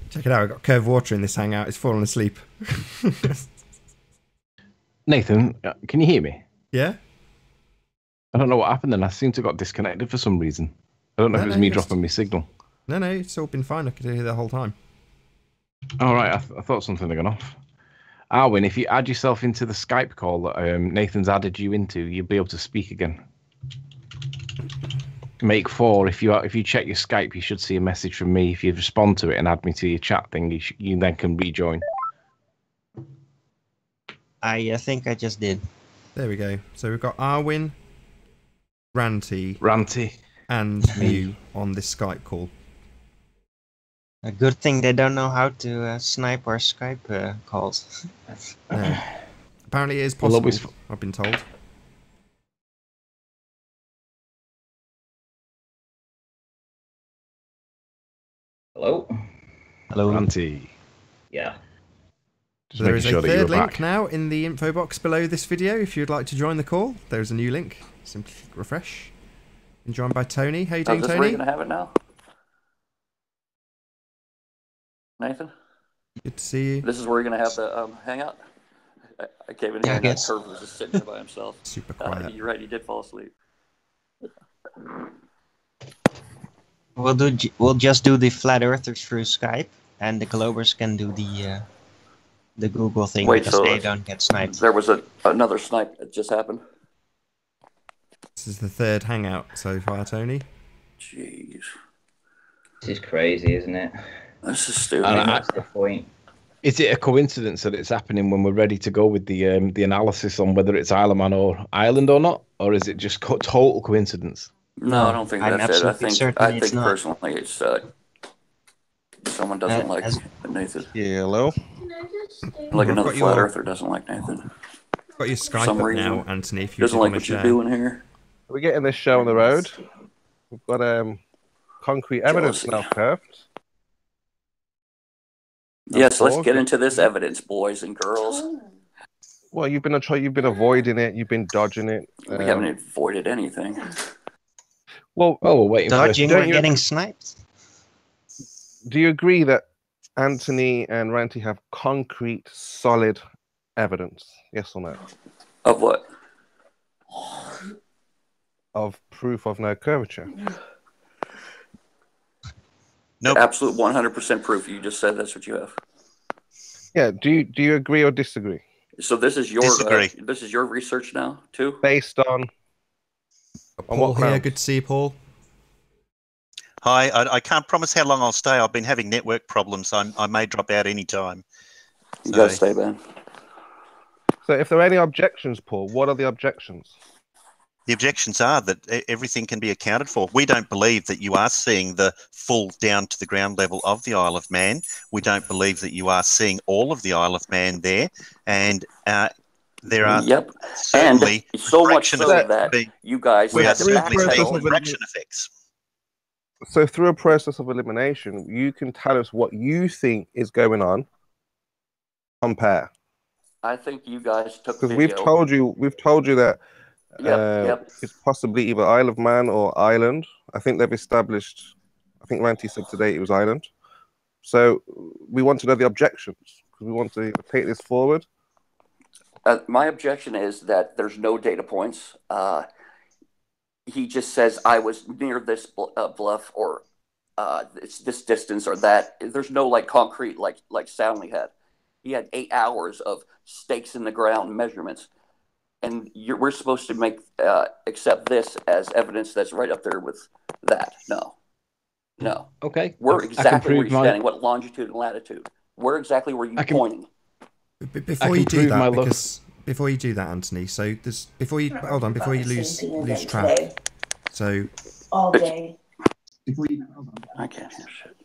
Check it out, I've got curved water in this hangout. It's fallen asleep. Nathan, can you hear me? Yeah? I don't know what happened then. I seem to have got disconnected for some reason. I don't know if it was me dropping my signal. No, it's all been fine. I could hear the whole time. All right, I thought something had gone off. Arwen, if you add yourself into the Skype call that Nathan's added you into, you'll be able to speak again. Make 4. If you check your Skype, you should see a message from me. If you respond to it and add me to your chat thing, you then can rejoin. I think I just did. There we go. So we've got Arwen, Ranty, and you on this Skype call. A good thing they don't know how to snipe our Skype calls. Apparently it is possible, I've been told. Hello. Hello. Ranty. Yeah. Just There making is sure a that you third were link back. now in the info box below this video if you'd like to join the call. There's a new link. Simply refresh. And joined by Tony. How you doing, Is this Tony? where you're gonna have it now, Nathan? Good to see you. This is where you're gonna have the hangout. I came in here and that Curve was just sitting there by himself. Super quiet. You're right. He did fall asleep. We'll just do the flat earthers through Skype, and the Globers can do the Google thing because they don't get sniped. There was another snipe that just happened. This is the third hangout so far, Tony. Jeez. This is crazy, isn't it? This is stupid. That's the point. Is it a coincidence that it's happening when we're ready to go with the analysis on whether it's Isle of Man or Ireland or not, or is it just total coincidence? No, I don't think that's it. I think personally it's someone doesn't like Nathan. Yeah, hello. Like another flat earther doesn't like Nathan. Got your Skype up now, Anthony. If you doesn't like what you're doing here. We're getting this show on the road. We've got concrete evidence now, Curved. Yes, let's get into this evidence, boys and girls. Well, you've been avoiding it. You've been dodging it. We haven't avoided anything. Well, we're waiting dodging for or getting sniped. Do you agree that Anthony and Ranty have concrete, solid evidence? Yes or no? Of what? Of proof of no curvature. Nope. Absolute 100% proof. You just said that's what you have. Yeah. Do you agree or disagree? So this is your this is your research now too. Based on Paul here. Good to see you, Paul. Hi. I can't promise how long I'll stay. I've been having network problems. I may drop out any time. You gotta stay, Ben. So, if there are any objections, Paul, what are the objections? The objections are that everything can be accounted for. We don't believe that you are seeing the full down to the ground level of the Isle of Man. We don't believe that you are seeing all of the Isle of Man there. And there are certainly and so much so that you guys we are certainly seeing fraction effects. So through a process of elimination, you can tell us what you think is going on. Compare. I think you guys took because we've told you that it's possibly either Isle of Man or Ireland. I think they've established. I think Ranty said today it was Ireland. So we want to know the objections because we want to take this forward. My objection is that there's no data points. He just says I was near this bluff or it's this distance or that. There's no like concrete like Soundly had. He had 8 hours of stakes in the ground measurements, and we're supposed to accept this as evidence that's right up there with that. No. Okay. Where exactly were you standing? What longitude and latitude? Where exactly were you pointing? Before you do that, Anthony. So before you lose track. So all day. I can't hear shit.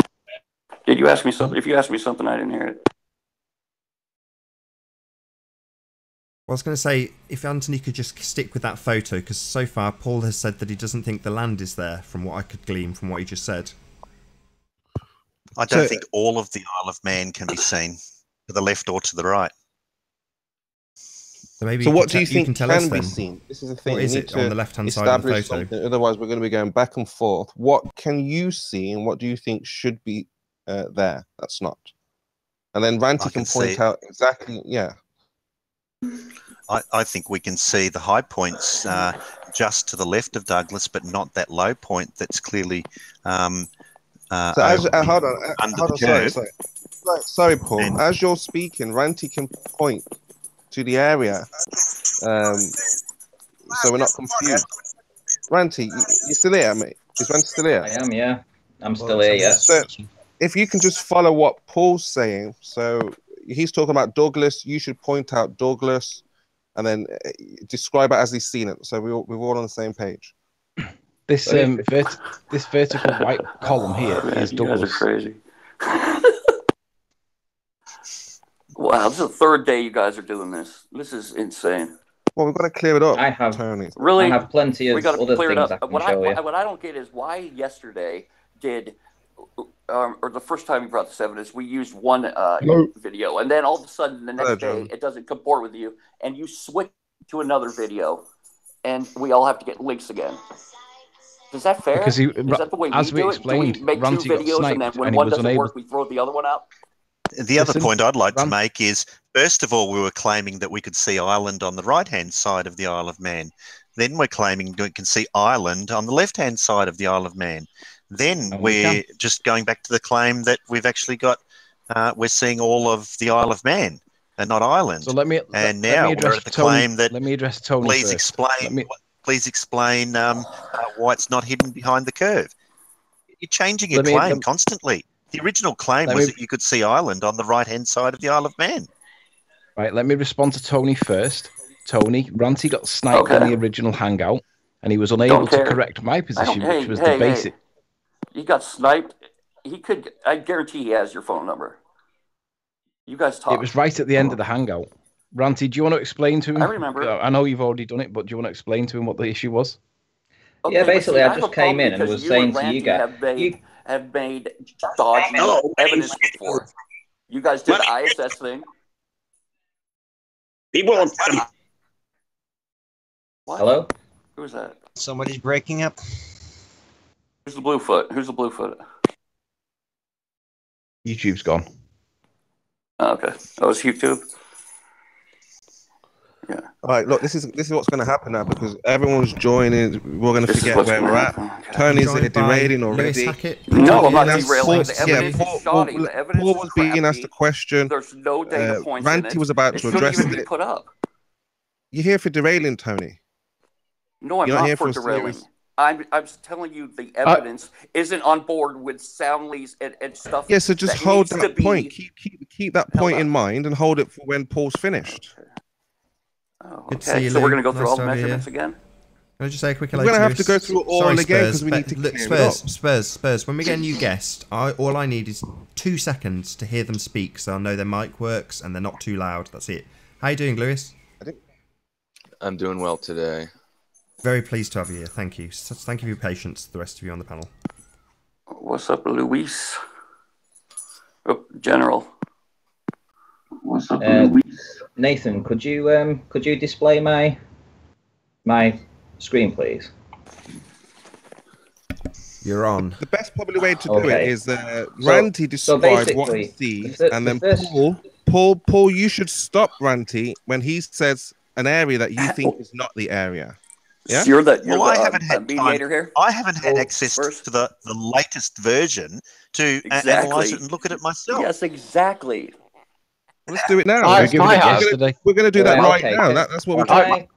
Did you ask me something? If you asked me something, I didn't hear it. I was going to say, if Anthony could just stick with that photo, because so far Paul has said that he doesn't think the land is there, from what I could glean from what he just said. I don't think all of the Isle of Man can be seen, to the left or to the right. So what do you think can be then? seen? This is the thing. What is it on the left-hand side of the photo? Something. Otherwise, we're going to be going back and forth. What can you see, and what do you think should be there? That's not. And then Ranty can point out exactly. Yeah. I think we can see the high points just to the left of Douglas, but not that low point that's clearly hold on, sorry, Paul. As you're speaking, Ranty can point to the area, so we're not confused. Ranty, you still here, mate? Is Ranty still here? I am, yeah. I'm still here, yeah. So if you can just follow what Paul's saying, so he's talking about Douglas, you should point out Douglas, and then describe it as he's seen it. So we're all on the same page. This this vertical white column here is Douglas. You guys are crazy. Wow, this is the third day you guys are doing this. This is insane. Well, we've got to clear it up. I have Tony. Really. I have plenty of we got to other clear things it up. I can show you. What I don't get is why yesterday did or the first time you brought this evidence, we used one video, and then all of a sudden the next day it doesn't comport with you, and you switch to another video, and we all have to get links again. Is that fair? Because is that the way we do it? Do we make two videos, and then when one doesn't work, we throw the other one out? The other point I'd like to make is, first of all, we were claiming that we could see Ireland on the right-hand side of the Isle of Man. Then we're claiming we can see Ireland on the left-hand side of the Isle of Man. Then we're just going back to the claim that we've actually got, we're seeing all of the Isle of Man and not Ireland. So now we're at the claim that. Let me address Tony please first. Explain why it's not hidden behind the curve. You're changing your claim constantly. The original claim was that you could see Ireland on the right-hand side of the Isle of Man. Right, let me respond to Tony first. Tony, Ranty got sniped on the original hangout, and he was unable to correct my position, which was the basic. He got sniped. He could. I guarantee he has your phone number. You guys talk. It was right at the end of the hangout. Ranty, do you want to explain to him? I remember. I know you've already done it, but do you want to explain to him what the issue was? Okay, yeah, basically, I just came in and was saying to you guys, have made dodgy evidence before. You guys did the ISS thing. People on. What? Hello? Who is that? Somebody's breaking up. Who's the Bluefoot? Who's the Bluefoot? YouTube's gone. Oh, okay. That was YouTube. Yeah. All right. Look, this is what's going to happen now because everyone's joining. We're going to forget where we're at. Okay. Tony's derailing already. No, I'm not derailing. The evidence is shoddy. The evidence Paul was being asked a question. There's no data points. Ranty was about to address it. Put up. You're here for derailing, Tony. No, I'm not for derailing. I'm telling you the evidence isn't on board with Soundly's and stuff. Yeah, so just hold that point. Keep that point in mind and hold it for when Paul's finished. Oh, okay. So we're going to go through all the measurements again? Can I just say a quick hello? We're going to have to go through all again because we need to clear Spurs. When we get a new guest, all I need is 2 seconds to hear them speak so I'll know their mic works and they're not too loud. That's it. How you doing, Lewis? I'm doing well today. Very pleased to have you here. Thank you. Thank you for your patience, the rest of you on the panel. What's up, Luis? Oh, General. What's up, Luis? Nathan, could you display my screen, please? You're on. The best probably way to do it is Ranty describe what he sees, and then Paul, you should stop Ranty when he says an area that you think is not the area. Yeah. I haven't had mediator here. I haven't had access to the latest version to analyze it and look at it myself. Yes, exactly. Let's do it now. We're going to do that right now. That's what we're doing.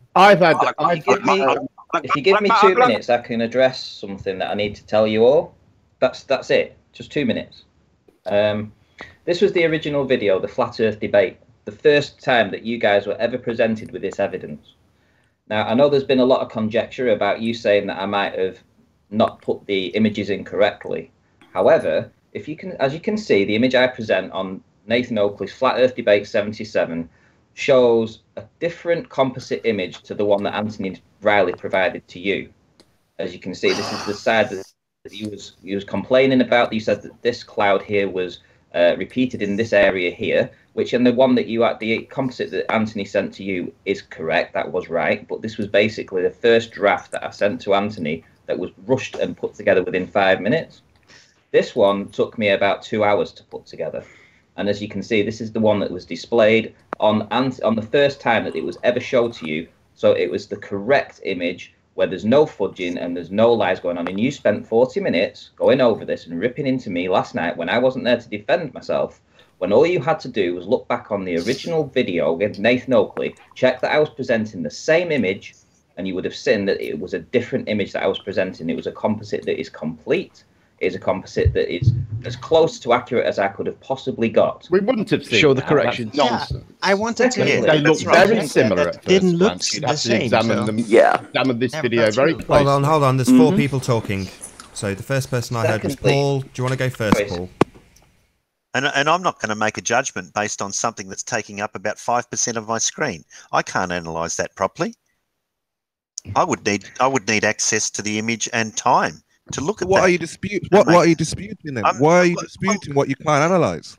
If you give me 2 minutes, I can address something that I need to tell you all. That's it. Just 2 minutes. This was the original video, the Flat Earth debate. The first time that you guys were ever presented with this evidence. Now, I know there's been a lot of conjecture about you saying that I might have not put the images in correctly. However, as you can see, the image I present on Nathan Oakley's Flat Earth Debate 77 shows a different composite image to the one that Anthony Riley provided to you. As you can see, this is the side that he was complaining about. You said that this cloud here was repeated in this area here, which in the one that the composite that Anthony sent to you is correct. That was right. But this was basically the first draft that I sent to Anthony that was rushed and put together within 5 minutes. This one took me about 2 hours to put together. And as you can see, this is the one that was displayed on the first time that it was ever showed to you. So it was the correct image where there's no fudging and there's no lies going on. And you spent 40 minutes going over this and ripping into me last night when I wasn't there to defend myself, when all you had to do was look back on the original video with Nathan Oakley, check that I was presenting the same image, and you would have seen that it was a different image that I was presenting. It was a composite that is complete. It is a composite that is as close to accurate as I could have possibly got. We wouldn't have seen show the corrections. Nonsense. I wanted to. They look very similar at first. Didn't look the same. Examine this video very closely. Hold on. There's 4 people talking. So the first person I heard was Paul. Do you want to go first, Paul? And I'm not going to make a judgment based on something that's taking up about 5% of my screen. I can't analyse that properly. I would need access to the image and time to look at what that. Are you disputing? What are you disputing then? Why are you disputing what you can't analyze?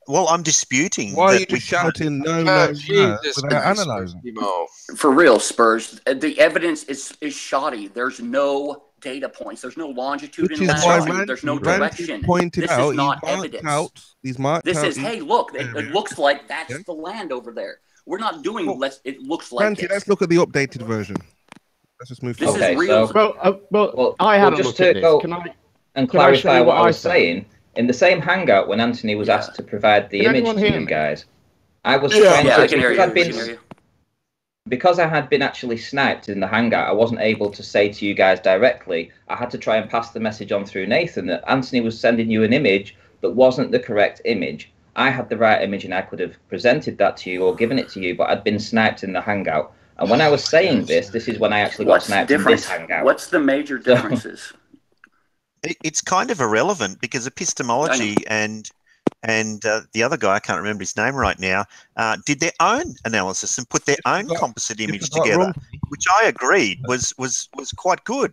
Well, I'm disputing. Why are that you we just shouting no Jesus without Christ, analyzing? For real, Spurs. The evidence is shoddy. There's no data points. There's no longitude Which and is why latitude. There's no direction. pointed This out. is not evidence. This is, hey, look, it looks like that's the land over there. We're not doing it looks like Ranty, let's look at the updated version. Let's just move forward. This is real. Well, I had a just look to at this. go Can I and can I show clarify you what I I was saying, in the same hangout when Anthony was asked to provide the Can image anyone to hear you me? guys, I was Yeah, trying I to, can hear because you. I'd been, because I had been actually sniped in the hangout, I wasn't able to say to you guys directly. I had to try and pass the message on through Nathan that Anthony was sending you an image that wasn't the correct image. I had the right image and I could have presented that to you or given it to you, but I'd been sniped in the hangout. And when I was saying this is when I actually got sniped in this hangout. What's the major differences? It's kind of irrelevant because epistemology and the other guy, I can't remember his name right now, did their own analysis and put their own composite image together, which I agreed was quite good.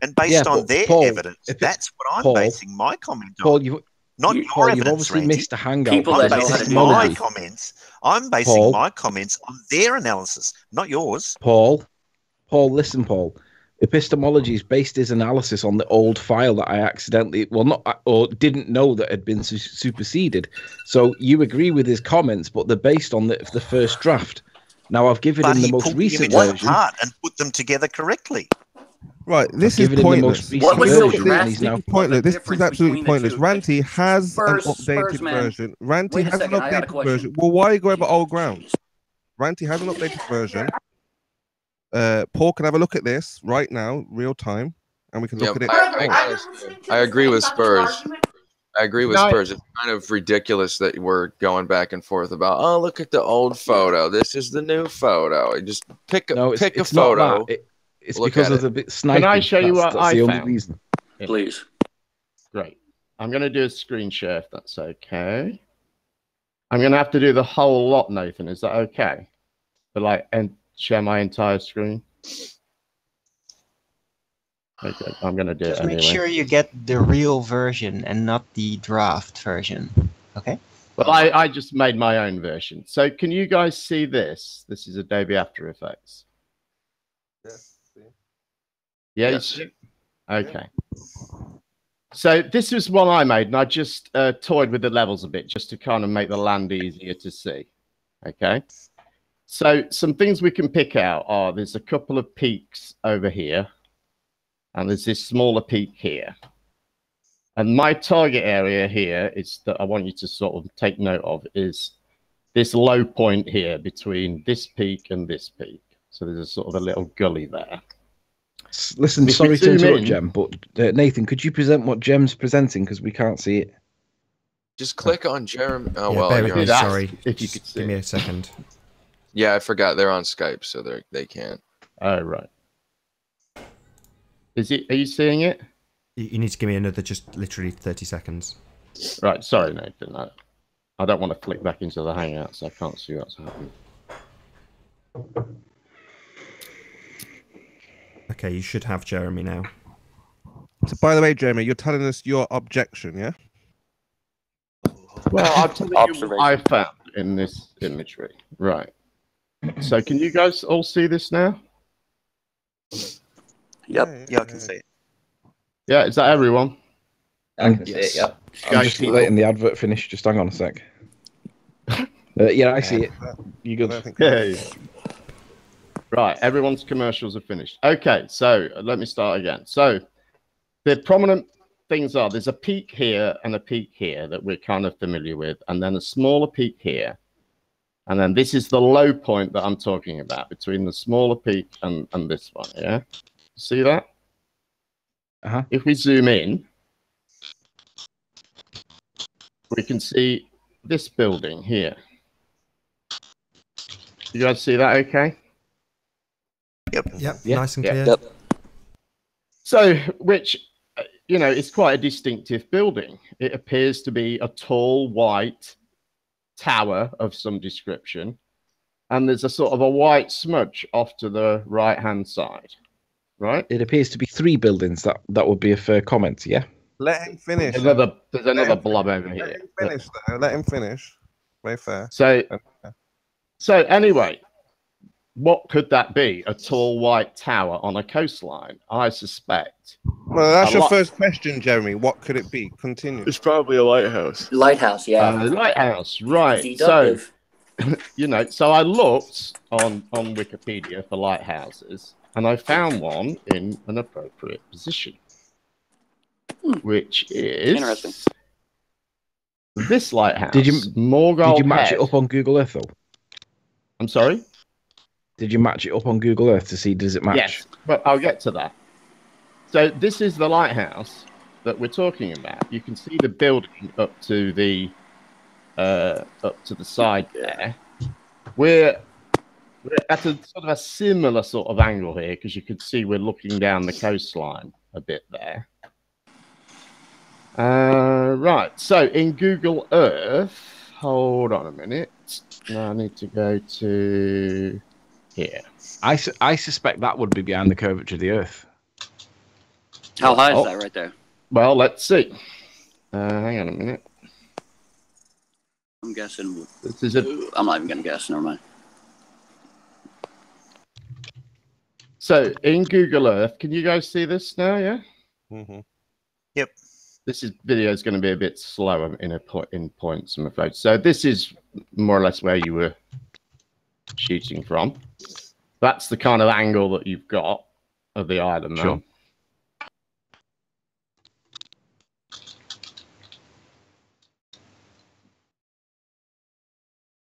And based on their evidence, that's what I'm basing my comment on. Paul, you've evidence, obviously Randy. missed a hangout. People I'm that know how basing to my do that. comments. I'm basing my comments on their analysis, not yours. Paul, listen, Paul. Epistemology is based his analysis on the old file that I accidentally, didn't know that had been superseded. So you agree with his comments, but they're based on the first draft. Now I've given him the most recent version and put them together correctly. Right, this is pointless. This is pointless. This is absolutely pointless. Ranty has an updated version. Ranty has an updated version. Well, why are you going over old ground? Ranty has an updated version. Paul can have a look at this right now, real time, and we can look at it. I agree with Spurs. It's kind of ridiculous that we're going back and forth about, oh, look at the old photo. This is the new photo. You just pick a photo. It's because of the bit sniping. Can I show you what I the found? only reason. Please. Great. I'm going to do a screen share if that's okay. I'm going to have to do the whole lot, Nathan. Is that okay? And share my entire screen. Okay, I'm going to do Just it anyway. make sure you get the real version and not the draft version. Okay? Well, I just made my own version. So can you guys see this? This is Adobe After Effects. Yes. Yeah, yes. Okay. So this is one I made, and I just toyed with the levels a bit just to kind of make the land easier to see. Okay. So some things we can pick out are there's a couple of peaks over here, and there's this smaller peak here. And my target area here is that I want you to sort of take note of is this low point here between this peak and this peak. So there's a sort of a little gully there. Listen, sorry to interrupt, Jem, but Nathan, could you present what Jem's presenting because we can't see it? Just click on Jeremy. Oh, yeah, well, bear with me, sorry. If you could see. Give me a second. Yeah, I forgot they're on Skype, so they can't. Oh, right. Is it? Are you seeing it? You need to give me another, just literally 30 seconds. Right, sorry, Nathan. I don't want to flick back into the Hangout, so I can't see what's happening. Okay, you should have Jeremy now. So, by the way, Jeremy, you're telling us your objection, yeah? Well, I'll tell you what I found in this imagery. Right. So, can you guys all see this now? Yep. Yeah, I can see it. Yeah, is that everyone? I can see it, yep. I'm just letting the advert finish. Just hang on a sec. Yeah, I see it. You good? Yeah. Right, everyone's commercials are finished. Okay, so let me start again. So the prominent things are there's a peak here and a peak here that we're kind of familiar with, and then a smaller peak here. And then this is the low point that I'm talking about between the smaller peak and this one, yeah? See that? Uh-huh. If we zoom in, we can see this building here. You guys see that okay? Yep. Nice and clear. Yep. So, which, you know, is quite a distinctive building. It appears to be a tall, white tower of some description. And there's a sort of a white smudge off to the right-hand side. right? It appears to be 3 buildings. That would be a fair comment, yeah? Let him finish. There's another blob over here. Let him finish, though. Let him finish. Very fair. So anyway, what could that be? A tall white tower on a coastline? I suspect. Well, that's your first question, Jeremy. What could it be? Continue. It's probably a lighthouse. Lighthouse, yeah. Lighthouse, right. Deductive. So, so I looked on Wikipedia for lighthouses, and I found one in an appropriate position, which is interesting. This lighthouse. Did you match Head. it up on Google Earth, though? I'm sorry? Did you match it up on Google Earth to see does it match? Yes, but I'll get to that. So this is the lighthouse that we're talking about. You can see the building up to the side there. We're at a sort of a similar sort of angle here because you could see we're looking down the coastline a bit there. Right. So in Google Earth, hold on a minute. Now I need to go to here. I suspect that would be behind the curvature of the Earth. How high is that right there? Well, let's see. Hang on a minute. I'm guessing. This is I'm not even going to guess. Never mind. So in Google Earth, can you guys see this now? Yeah. Mm-hmm. Yep. This video is going to be a bit slower in points, I'm afraid. So this is more or less where you were shooting from. That's the kind of angle that you've got of the island now. Sure.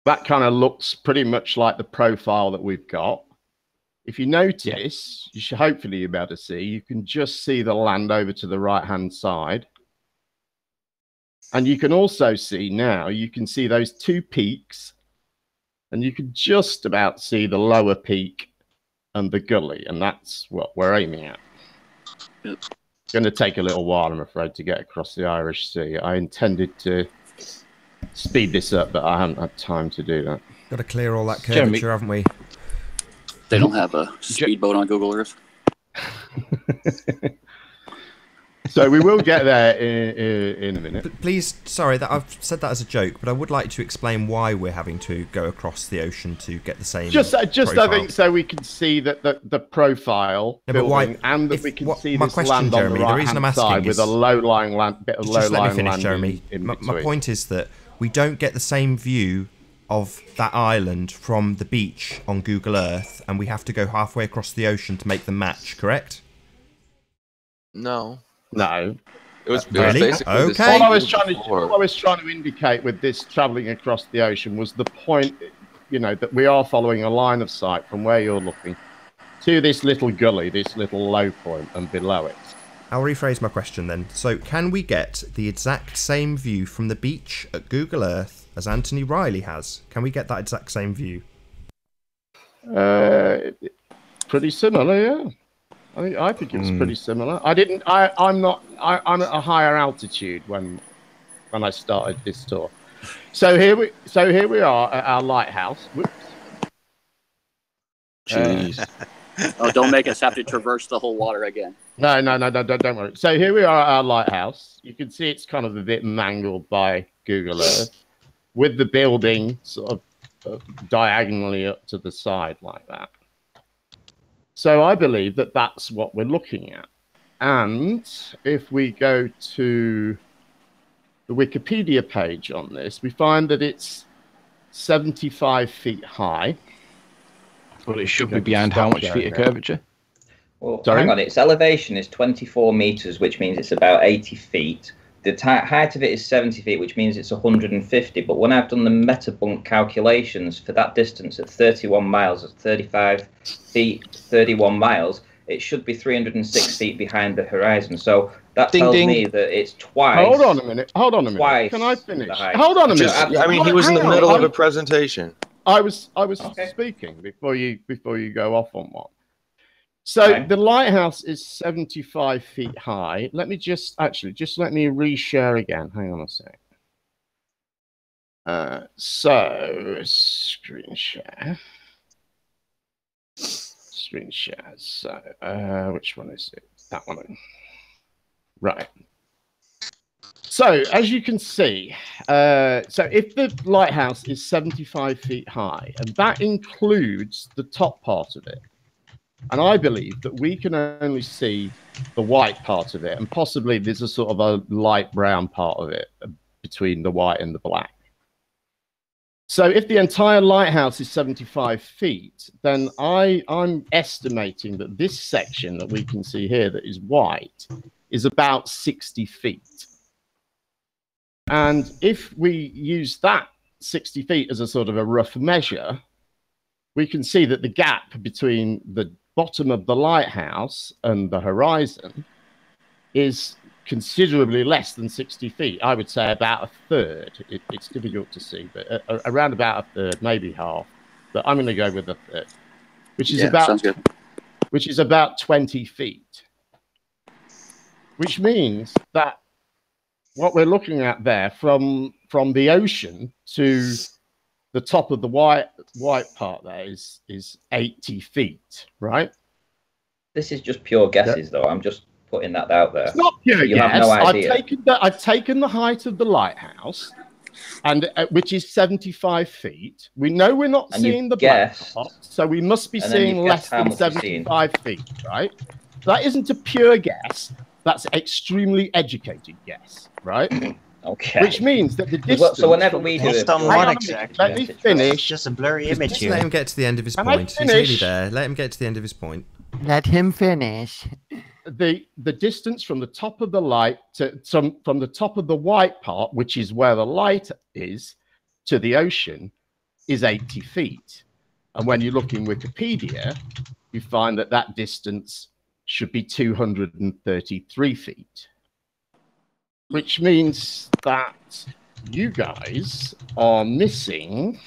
That kind of looks pretty much like the profile that we've got. If you notice, you should hopefully be able to see, you can just see the land over to the right-hand side. And you can also see now, you can see those 2 peaks, and you can just about see the lower peak and the gully, and that's what we're aiming at. Yep. It's going to take a little while, I'm afraid, to get across the Irish Sea. I intended to speed this up, but I haven't had time to do that. Got to clear all that curvature, haven't we? They don't have a speedboat on Google Earth. So we will get there in a minute. But please, sorry that I've said that as a joke, but I would like to explain why we're having to go across the ocean to get the same. Just I think so we can see that the profile building, and that we can see this land Jeremy, on the the reason I'm asking side with a low-lying land, bit of low-lying land. Let me finish, Jeremy. My point is that we don't get the same view of that island from the beach on Google Earth, and we have to go halfway across the ocean to make them match. Correct? No. No. It was really? basically okay. All I was trying to indicate with this traveling across the ocean was the point, that we are following a line of sight from where you're looking to this little gully, this little low point, and below it. I'll rephrase my question then. So, can we get the exact same view from the beach at Google Earth as Anthony Riley has? Can we get that exact same view? Pretty similar, yeah. I think it's pretty similar. I'm at a higher altitude when I started this tour. So here we are at our lighthouse. Whoops. Jeez. Don't make us have to traverse the whole water again. No, don't worry. So here we are at our lighthouse. You can see it's kind of a bit mangled by Google Earth, with the building sort of diagonally up to the side like that. So I believe that that's what we're looking at. And if we go to the Wikipedia page on this, we find that it's 75 feet high. Well, it should be behind how much feet of curvature? Well, hang on, its elevation is 24 meters, which means it's about 80 feet. The height of it is 70 feet, which means it's 150. But when I've done the metabunk calculations for that distance at 31 miles, at 35 feet, 31 miles, it should be 306 feet behind the horizon. So that tells me that it's twice. Hold on a minute. Can I finish? Hold on a minute. I mean, he was in the middle of a presentation. I was speaking before you go off on one. So the lighthouse is 75 feet high. Let me just let me reshare again. Hang on a sec. So screen share. screen share. So, which one is it? That one. Right. So, as you can see, so if the lighthouse is 75 feet high, and that includes the top part of it, and I believe that we can only see the white part of it, and possibly there's a sort of a light brown part of it between the white and the black. So if the entire lighthouse is 75 feet, then I'm estimating that this section that we can see here that is white is about 60 feet. And if we use that 60 feet as a sort of a rough measure, we can see that the gap between the bottom of the lighthouse and the horizon is considerably less than 60 feet. I would say about a third. It's difficult to see, but around about a third, maybe half. But I'm going to go with a third, which is which is about 20 feet. Which means that what we're looking at there from the ocean to the top of the white part there is 80 feet, right? This is just pure guesses, though. I'm just putting that out there. It's not pure you guess. Have no idea. I've taken the height of the lighthouse, and which is 75 feet. We know we're not seeing the black part, so we must be seeing less than 75 feet, right? That isn't a pure guess. That's extremely educated guess, right? Okay. Which means that the distance. So whenever we do it, let me finish. Just a blurry image Just here. let him get to the end of his point. He's nearly there. Let him get to the end of his point. Let him finish. The distance from the top of the light from the top of the white part, which is where the light is, to the ocean, is 80 feet. And when you look in Wikipedia, you find that that distance should be 233 feet. Which means that you guys are missing,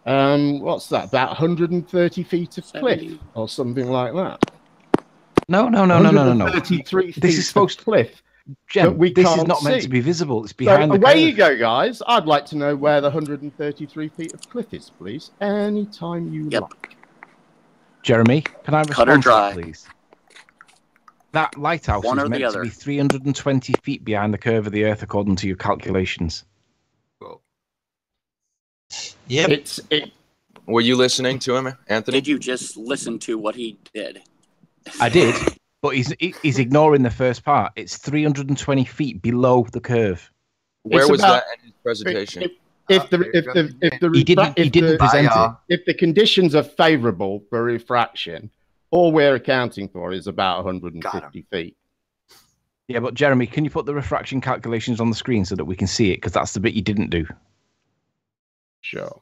what's that, about 130 feet of cliff or something like that. No. 133 feet this is supposed of cliff. Jem, this is not meant to be visible. It's behind the away curve. you go, guys. I'd like to know where the 133 feet of cliff is, please. Anytime you like. Jeremy, can I Cut or respond to dry. that, please? That lighthouse One is or the meant to other. be 320 feet behind the curve of the Earth, according to your calculations. Yep. Were you listening to him, Anthony? Did you just listen to what he did? I did, but he's ignoring the first part. It's 320 feet below the curve. Where was that in his presentation? If the conditions are favourable for refraction, all we're accounting for is about 150 feet. Yeah, but Jeremy, can you put the refraction calculations on the screen so that we can see it? Because that's the bit you didn't do. Sure.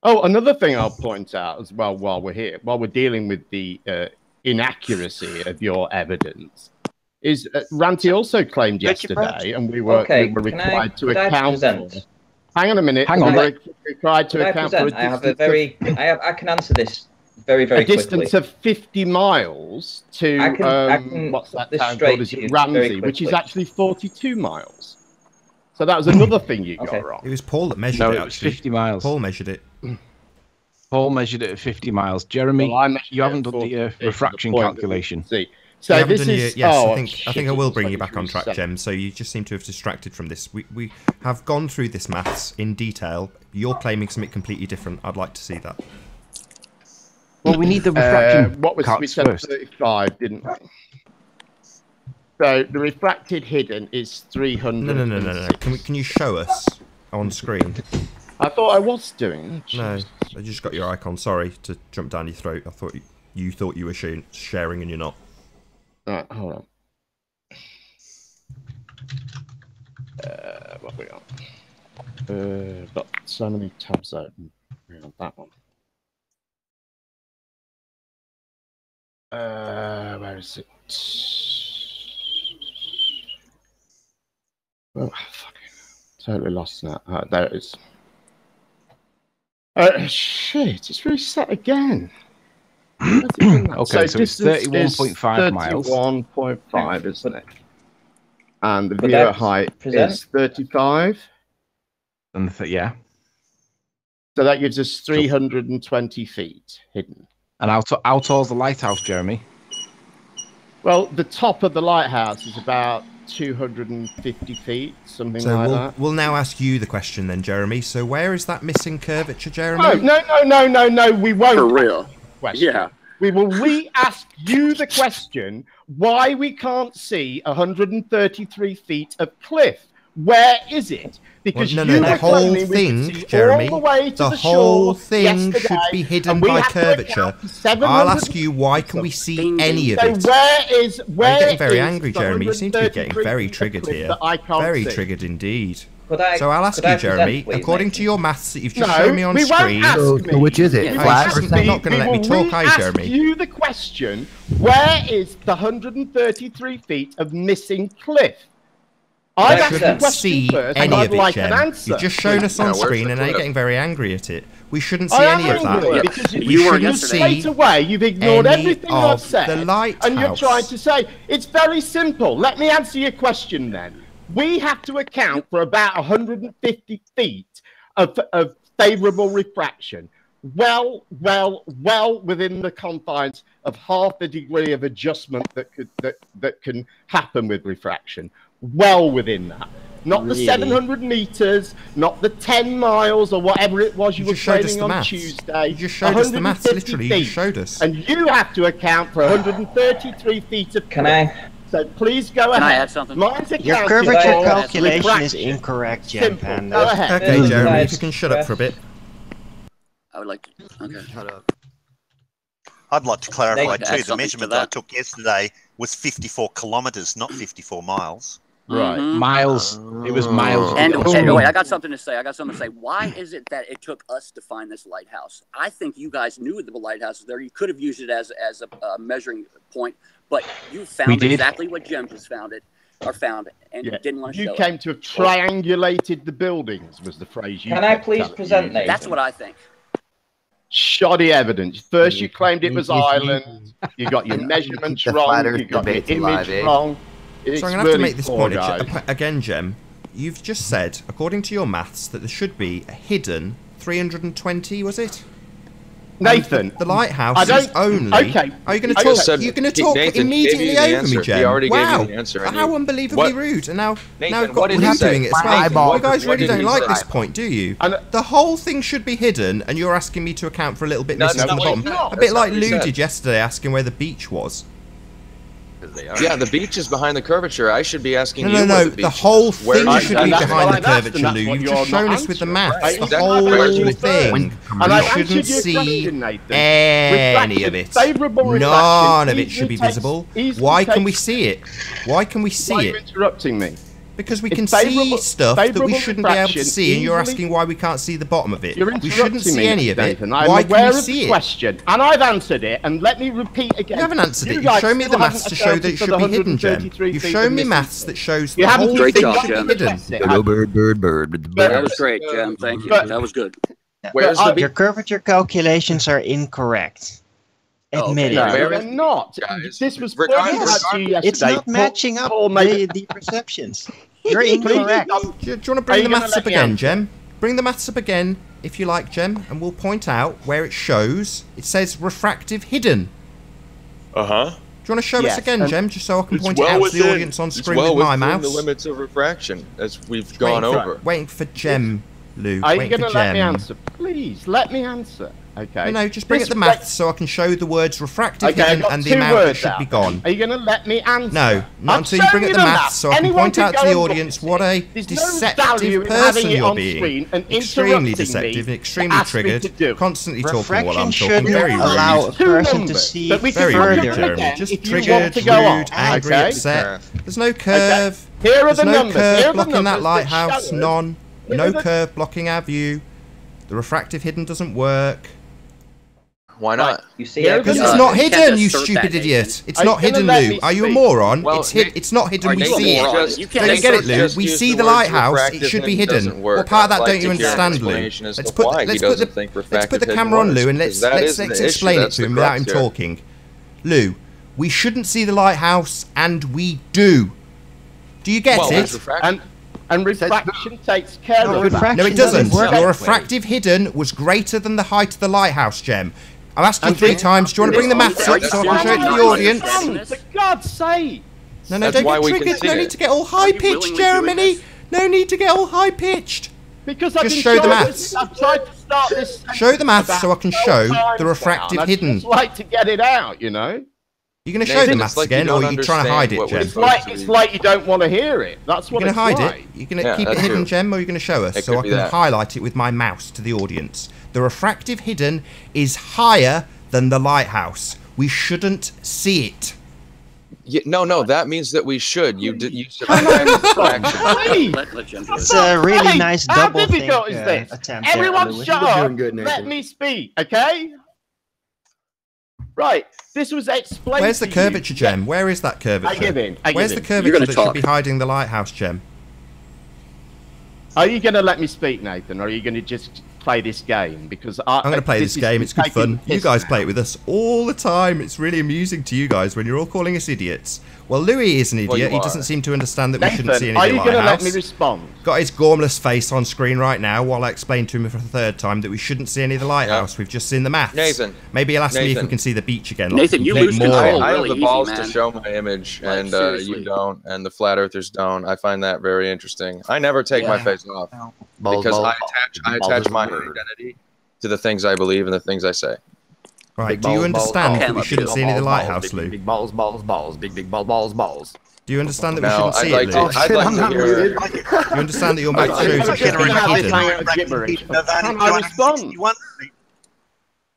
Oh, another thing I'll point out as well while we're here, while we're dealing with the inaccuracy of your evidence, is Ranty also claimed yesterday, and we were required to account for. Hang on a minute. Hang on. We're required to account for. I can answer this very quickly. A distance of 50 miles to what's that town called? Is it Ramsey, which is actually 42 miles. So that was another thing you got wrong. It was Paul that measured it. No, it was 50 miles. Paul measured it. Paul measured it at 50 miles. Jeremy, you haven't done the refraction calculation. See. So this is. Yes, I think I will bring you back on track, Jem. So you just seem to have distracted from this. We have gone through this maths in detail. You're claiming something completely different. I'd like to see that. Well, we need the refraction. What was we said 35, didn't we? So the refracted hidden is 300. No. Can you show us on screen? I thought I was doing. No, I just got your icon. Sorry to jump down your throat. I thought you thought you were sharing and you're not. All right, hold on. What we got? Got so many tabs open. That one. Where is it? Oh, fucking totally lost now. There it is. Shit, it's reset again. Okay, so it's 31.5 miles. 31.5, isn't it? And the viewer height is 35. And yeah. So that gives us 320 feet hidden. And how tall's the lighthouse, Jeremy? Well, the top of the lighthouse is about 250 feet, something like that. We'll now ask you the question then, Jeremy. So where is that missing curvature, Jeremy? No, we won't. For real. Yeah. We will re-ask you the question why we can't see 133 feet of cliff. Where is it? Because the whole thing, Jeremy, the whole thing should be hidden by curvature. I'll ask you, why can we see any of it? So You're getting very angry, Jeremy. You seem to be getting very triggered here. Very triggered indeed. So I'll ask you, Jeremy, according to your maths that you've just shown me on screen. So which is it? Flat or You're not going to let me talk, are you, Jeremy? You the question, where is the 133 feet of missing cliff? I shouldn't see any of it, Jem. You've just shown us on screen and now you're getting very angry at it. We shouldn't see any of that. Because you shouldn't see straight away. You've ignored everything I've said. The lighthouse. And you're trying to say, it's very simple. Let me answer your question then. We have to account for about 150 feet of favourable refraction. Well within the confines of half the degree of adjustment that can happen with refraction. Well within that. Not the 700 meters, not the 10 miles or whatever it was you were training on Tuesday. You just showed us the maths, literally. You just showed us. And you have to account for 133 feet of cliff. So please go ahead. Can I add something? Your curvature calculation is incorrect, Jem Panda. Go ahead. Okay, Jeremy, if you can shut up for a bit. I would like to. Okay. Shut up. I'd like to clarify too, the measurement that I took yesterday was 54 kilometres, not 54 miles. Right. Miles. It was miles. And wait, I got something to say. Why is it that it took us to find this lighthouse? I think you guys knew the lighthouse was there. You could have used it as a measuring point, but you found exactly what Jem has found and didn't want to show it. You came to have triangulated the buildings, was the phrase you Can I please present Nathan? That's what I think. Shoddy evidence. First you claimed it was island. You got your measurements wrong. You got your image wrong. So I'm going to have to make this point again, Jem. You've just said, according to your maths, that there should be a hidden 320, was it? Nathan, the lighthouse is only. Okay. Are you going to talk? You're going to talk immediately over me, Jem. Wow! How unbelievably rude! And now we've got Blue doing it as well. You guys really don't like this point, do you? The whole thing should be hidden, and you're asking me to account for a little bit missing from the bottom. A bit like Lou did yesterday, asking where the beach was. Yeah, the beach is behind the curvature. I should be asking you. No, the whole thing should be behind the curvature, Lou. You've just shown us with the maths. The whole thing. You shouldn't see any of it. None of it should be visible. Why can we see it? Why can we see it? Why are you interrupting me? Because we can see stuff that we shouldn't be able to see, and you're asking why we can't see the bottom of it. We shouldn't see any of it. Why can we see it? Question, and I've answered it, and let me repeat again. You haven't answered it. You've shown me the maths to show that it should be hidden, Jem. You've shown me maths that shows the whole thing should be hidden. That was great, Jem. Thank you. That was good. Your curvature calculations are incorrect. Admit it. No, they're not. This was it's not matching up the perceptions. You're incorrect. Do you want to bring the maths up again, Jem? Bring the maths up again, if you like, Jem, and we'll point out where it shows. It says refractive hidden. Uh-huh. Do you want to show us again, Jem, just so I can point it out to the audience on screen with my mouse? The limits of refraction, as we've gone over. Waiting for Jem, Lou. Are you going to let me answer? Please, let me answer. Okay. No, just bring up the maths so I can show the words refractive hidden and the amount that should be gone. Are you going to let me answer? No, not until you bring up the maths so I can point out to the audience what a deceptive person you're being. Extremely deceptive, extremely triggered, constantly talking while I'm talking. Very rude. Allow a person to see very rude, Jeremy. Just triggered, rude, angry, upset. There's no curve. There's no curve blocking that lighthouse. None. No curve blocking our view. The refractive hidden doesn't work. Why not? You see, because it's not hidden, you stupid idiot. It's not hidden, Lou. Are you a moron? Well, it's not hidden. We see it. Don't you get it, Lou? We see the lighthouse. It should be hidden. What part of that don't you understand, Lou? Let's put the camera on Lou and let's explain it to him without him talking. Lou, we shouldn't see the lighthouse, and we do. Do you get it? And refraction takes care of that. No, it doesn't. Your refractive hidden was greater than the height of the lighthouse, Jem. I've asked you 3 times. Do you want to bring the maths up so I can show it to the audience? For God's sake! No, don't get triggered. No need to get all high-pitched, Jeremy. No need to get all high-pitched. Because just show the maths. I've tried to start this. Show the maths so I can show the refractive hidden. I just like to get it out, you know. You're going to show the maths again, or are you trying to hide it, Jem? It's like you don't want to hear it. That's what it's like. You're going to hide it? You're going to keep it hidden, Jem, or you're going to show us so I can highlight it with my mouse to the audience? The refractive hidden is higher than the lighthouse. We shouldn't see it. Yeah, no, that means that we should. You should. It's a really nice double thing. Attempt. Everyone shut up. Let me speak, okay? Right. This was explained. Where's the curvature, Jem? Where is that curvature? Where's the curvature that should be hiding the lighthouse, Jem? Are you going to let me speak, Nathan, or are you going to just play this game? Because I'm going to play this game. It's good fun. You guys play it with us all the time. It's really amusing to you guys when you're all calling us idiots. Well, Louis is an idiot. He doesn't seem to understand that we shouldn't see any lighthouse. Are you going to let me respond? Got his gormless face on screen right now while I explain to him for the 3rd time that we shouldn't see any of the lighthouse. We've just seen the maths. Nathan. Maybe he'll ask me if we can see the beach again. Nathan, you lose control. I have the balls to show my image, and you don't, and the flat earthers don't. I find that very interesting. I never take my face off because I attach my identity to the things I believe and the things I say. Right, do you understand that we shouldn't see any of the lighthouse, Lou? Big balls, big balls. Do you understand that we shouldn't see it, Lou? I'd like to hear. You understand that your math shows it should be hidden?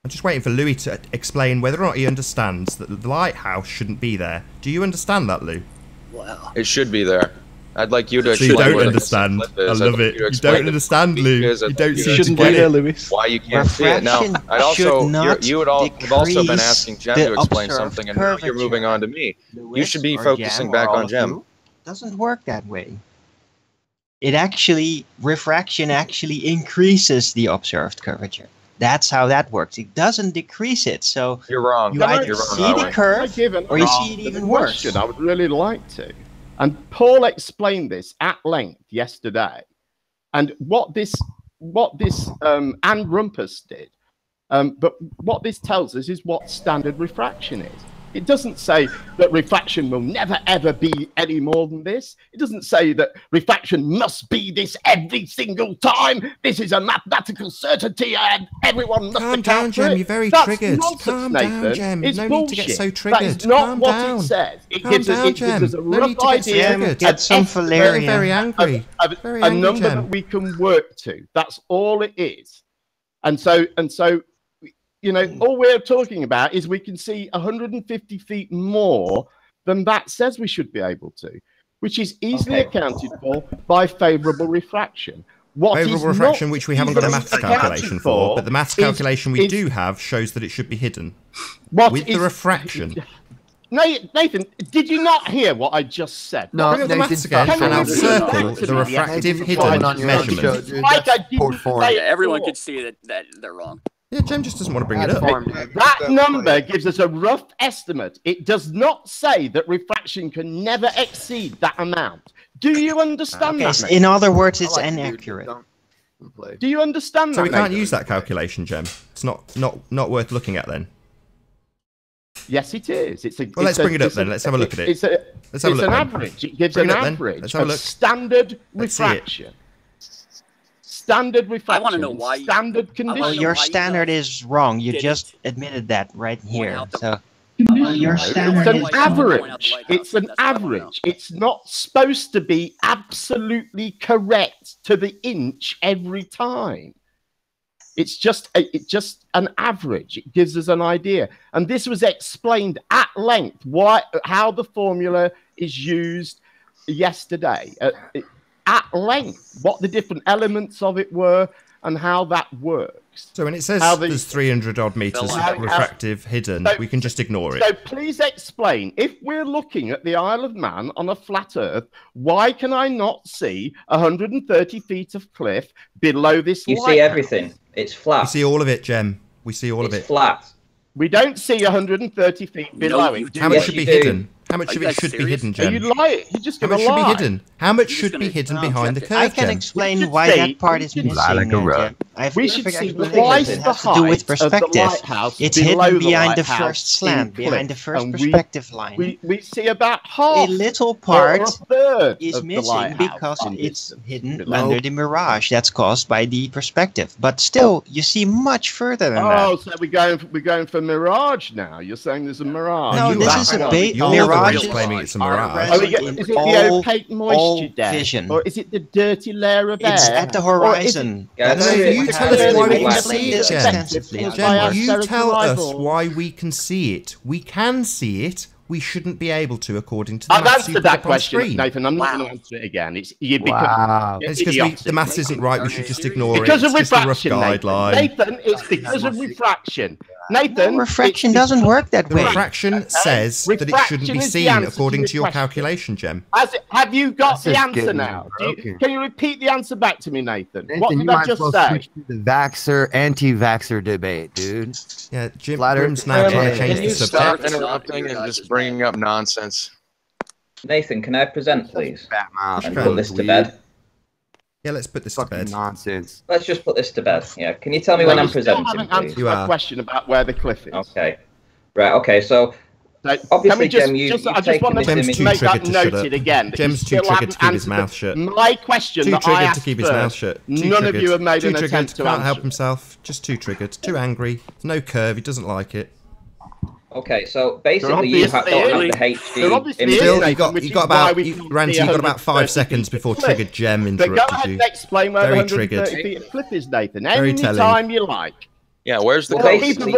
I'm just waiting for Louis to explain whether or not he understands that the lighthouse shouldn't be there. Do you understand that, Lou? Wow. It should be there. I'd like you to explain. So you don't understand. I love it. You don't understand, Lou. You don't seem to get it. Lewis. Why you can't see it. Now, I'd also, you would have also been asking Jem to explain something, and now you're moving on to me. You should be focusing back on Jem. Doesn't work that way. It actually, refraction actually increases the observed curvature. That's how that works. It doesn't decrease it. So you're wrong. You either see the curve, or you see it even worse. I would really like to. And Paul explained this at length yesterday, and what this and Rumpus did. But what this tells us is what standard refraction is. It doesn't say that refraction will never ever be any more than this. It doesn't say that refraction must be this every single time. This is a mathematical certainty, and everyone must account for it. Calm down, Jem. You're very triggered. Calm down, Jem. It's no bullshit. Need to get so triggered. That is not Calm what down. It says. It Calm gives down, us, Jem. a rough idea. Get some Valeria. Very angry. A number that we can work to. That's all it is. And so. You know, all we're talking about is we can see 150 feet more than that says we should be able to, which is easily accounted for by favourable refraction. Favourable refraction, which we haven't got a maths calculation for, but the maths calculation we do have shows that it should be hidden. With the refraction. Nathan, did you not hear what I just said? No, bring up the maths again, and I'll circle the refractive hidden measurement. Everyone could see that they're wrong. Yeah, Jem just doesn't want to bring it up. That number gives us a rough estimate. It does not say that refraction can never exceed that amount. Do you understand that? Mate? In other words, it's inaccurate. Do you understand that? So we can't use that calculation, Jem. It's not worth looking at then. Yes, it is. Well, let's bring it up then. Let's have a look at it. It's an average. It gives an average of standard refraction. Standard refraction. I want to know why. Standard condition. Well, your standard is wrong. You just admitted that right here. So your standard it's an average. It's an average. It's not supposed to be absolutely correct to the inch every time. It's just an average. It gives us an idea. And this was explained at length how the formula is used yesterday. At length, what the different elements of it were and how that works. So when it says there's 300 odd meters refractive hidden, we can just ignore it. So please explain, if we're looking at the Isle of Man on a flat earth, why can I not see 130 feet of cliff below this You see everything. It's flat. We see all of it, Jem. We see all of it. It's flat. We don't see 130 feet below it. How much should be hidden? How much of it should be hidden, Jem? Are you lying? You're just going to How much should lie. be hidden? How much should be hidden behind the curve, I can explain why that part is missing. We should see twice the height of the lighthouse. It's hidden behind the lighthouse first slant, in behind the cliff, first and perspective line. We see about half, a little or part a third is of the missing lighthouse because in it's distance. hidden under the mirage that's caused by the perspective. But still, you see much further than that. Oh, so we're going for mirage now. You're saying there's a mirage. No, this is a mirage. Claiming it's a mirage. Is it the opaque moisture depth, or is it the dirty layer of air? It's at the horizon. You tell us why we can see it, Jen. Jen, you tell us why we can see it. We can see it. We shouldn't be able to, according to the I've maths answered that question, Nathan. I'm not going to answer it again. It's because the maths isn't right. We should just ignore because it. Of refraction, just a rough guideline. Nathan, it's because of refraction. Nathan, refraction doesn't work that way. The refraction says that it shouldn't be seen according to your calculation, Jem. Have you got the answer now? Can you repeat the answer back to me, Nathan? What did I just say? The vaxxer anti-vaxxer debate, dude. Yeah, Jim Brim's now trying to change the subject. Stop interrupting and just bringing up nonsense. Nathan, can I present, please? And put this to bed. Yeah, let's put this to bed. Nonsense. Let's just put this to bed. Yeah, can you tell me when I'm presenting, I haven't answered my question about where the cliff is. Okay. Right, okay, so obviously, Jem, I just want to make that noted again. Jem's too triggered to keep his mouth shut. My question that I asked to keep his mouth shut. None of you have made an attempt to can't help himself. Just too triggered. Too angry. No curve. He doesn't like it. Okay, so basically you don't have the HD image. Still, you got about Ranty, you got about 5 seconds before triggered Jem interrupted go ahead you. and explain where Very 130 triggered. feet of cliff is, Nathan. Very Any telling. time you like. Yeah, where's the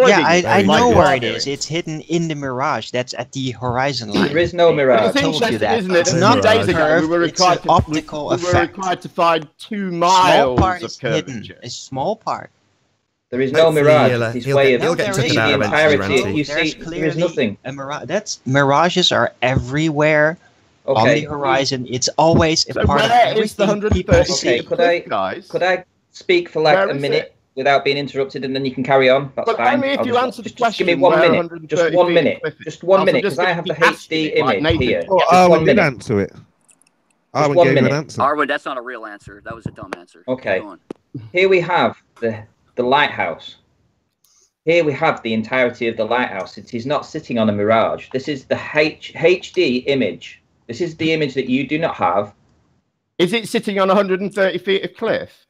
Yeah, I know where it is. It's hidden in the mirage. That's at the horizon line. There is no mirage. It's interesting, isn't it? It's not days ago, curved, we were it's an required to, optical we were effect. required to find 2 Small miles part of is hidden. curvature. A small part. There is no mirage. It's way of he'll get took it out the eventually, entirety. Ranty. You see, there is nothing. A mirage. Mirages are everywhere on the horizon. It's always a part of everything people see. Okay, could I speak for like a minute without being interrupted, and then you can carry on? That's fine. Only if you answer the question. Give me 1 minute. Just 1 minute. Just 1 minute, because I have the HD image here. Arwen did answer it. Arwen gave an answer. Arwen, that's not a real answer. That was a dumb answer. Okay. Here we have the lighthouse. Here we have the entirety of the lighthouse. It is not sitting on a mirage. This is the HD image. This is the image that you do not have. Is it sitting on 130 feet of cliff?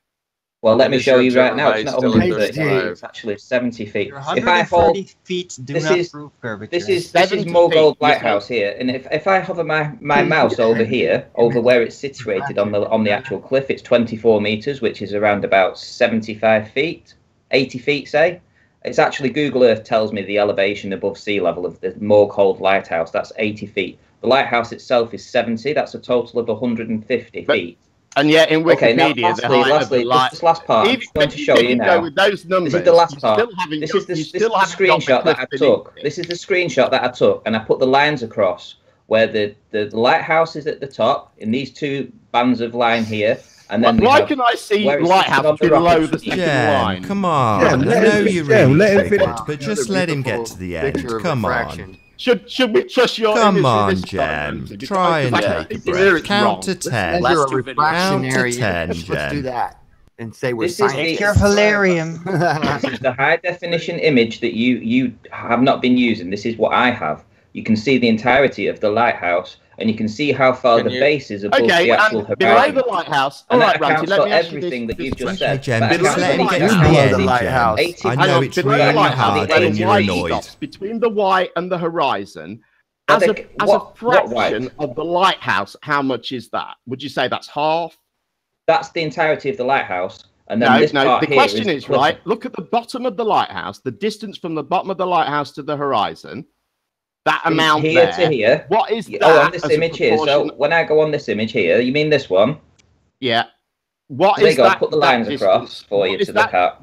Well, let me show you right now. It's not 130 feet. It's actually 70 feet. If I hold, this is Mogold Lighthouse here, and if I hover my mouse over here, over where it's situated on the actual cliff, it's 24 meters, which is around about 75 feet, 80 feet, say. It's actually Google Earth tells me the elevation above sea level of the Mogold Lighthouse. That's 80 feet. The lighthouse itself is 70. That's a total of 150 feet. And yet in Wikipedia, lastly, this last part, I'm going to show you now. With those numbers, this is the last part. This is the screenshot that I took. This is the screenshot that I took, and I put the lines across where the lighthouse is at the top in these 2 bands of line here. And then why can I see lighthouse below the second line? Come on. I know you're really triggered, but just let him get to the end. Come on. Should we trust your Come on, Jem. Try and take a breath. Count to 10. You're a Count to 10, Let's do Jem. that and say we're Take your valerium. This is the high definition image that you have not been using. This is what I have. You can see the entirety of the lighthouse, and you can see how far the base is above the actual horizon. Below the lighthouse. And All that right, accounts Ranty, for everything that you've just said. Jem, just let him get to the end, Jem. I know it's really hard when you're annoyed. Between the Y and the horizon, as a fraction of the lighthouse, how much is that? Would you say that's half? That's the entirety of the lighthouse. And then this part the question is, right, look at the bottom of the lighthouse, the distance from the bottom of the lighthouse to the horizon. That amount here there. to here. What is that? Oh, on this image here. So when I go on this image here, you mean this one? Yeah. What is that? There you go. Put the lines across for you to look at.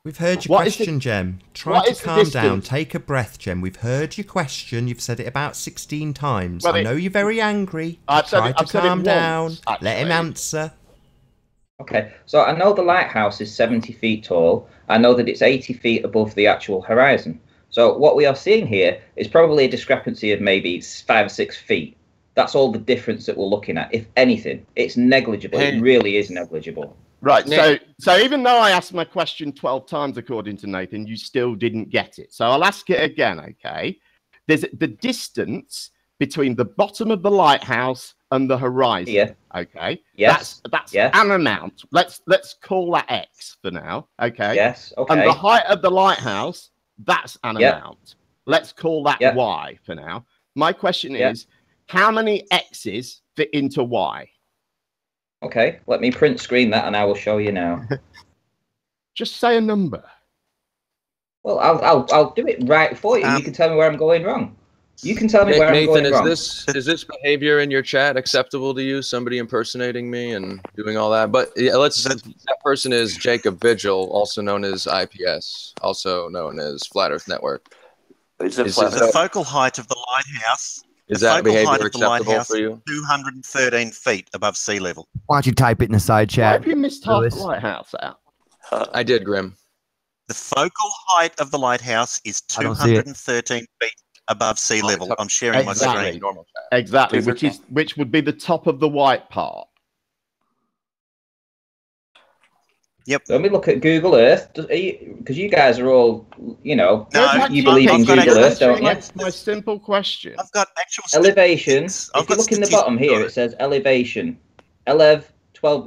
We've heard your question, Jem. Try to calm down. Take a breath, Jem. We've heard your question. You've said it about 16 times. I know you're very angry. Try to calm down. Let him answer. Okay, so I know the lighthouse is 70 feet tall. I know that it's 80 feet above the actual horizon. So what we are seeing here is probably a discrepancy of maybe 5 or 6 feet. That's all the difference that we're looking at. If anything, it's negligible. It really is negligible. Right. So even though I asked my question 12 times, according to Nathan, you still didn't get it. So I'll ask it again, okay? There's the distance between the bottom of the lighthouse and the horizon. Yeah. Okay. Yes. That's an amount. Let's call that X for now. Okay. Yes. Okay. And the height of the lighthouse, that's an amount. Let's call that Y for now. My question is, how many X's fit into Y? Okay, let me print screen that and I will show you now. Just say a number. Well, I'll do it right for you. You can tell me where I'm going wrong. You can tell me where I'm going wrong. Nathan, is this behavior in your chat acceptable to you? Somebody impersonating me and doing all that? But that person is Jacob Vigil, also known as IPS, also known as Flat Earth Network. Is the focal height of the lighthouse? Is that behavior acceptable for you? 213 feet above sea level. Why don't you type it in the side chat? Why have you missed half the lighthouse out? I did, Grim. The focal height of the lighthouse is 213 feet above sea level. I'm sharing my screen. Exactly, which would be the top of the white part. Yep. Let me look at Google Earth, because you guys are all, you believe in Google Earth, don't you? My simple question. I've got actual elevation. If you look in the bottom here, it says elevation. 12.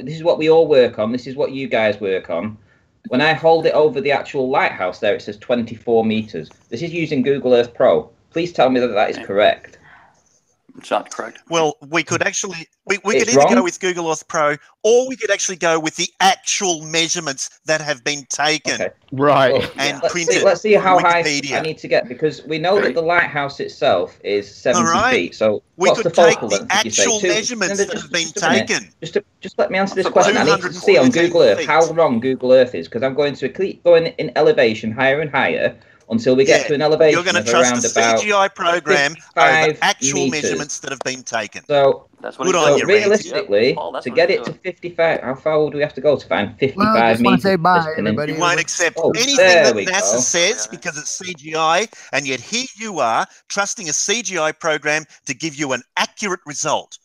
This is what we all work on. This is what you guys work on. When I hold it over the actual lighthouse there, it says 24 meters. This is using Google Earth Pro. Please tell me that is correct. It's not correct. Well, we could actually we could either go with Google Earth Pro, or we could actually go with the actual measurements that have been taken, and printed. Let's see how high I need to get, because we know that the lighthouse itself is 70 feet. So we could take the actual measurements that have been taken. Just let me answer this question. I need to see on Google Earth how wrong Google Earth is, because I'm going to keep going in elevation higher and higher until we get to an elevation. You're going to trust the CGI program over actual measurements that have been taken. So, good on you, realistically, to get it to 55, how far would we have to go to find 55 meters? Say bye, everybody. You won't accept anything that NASA says because it's CGI, and yet here you are trusting a CGI program to give you an accurate result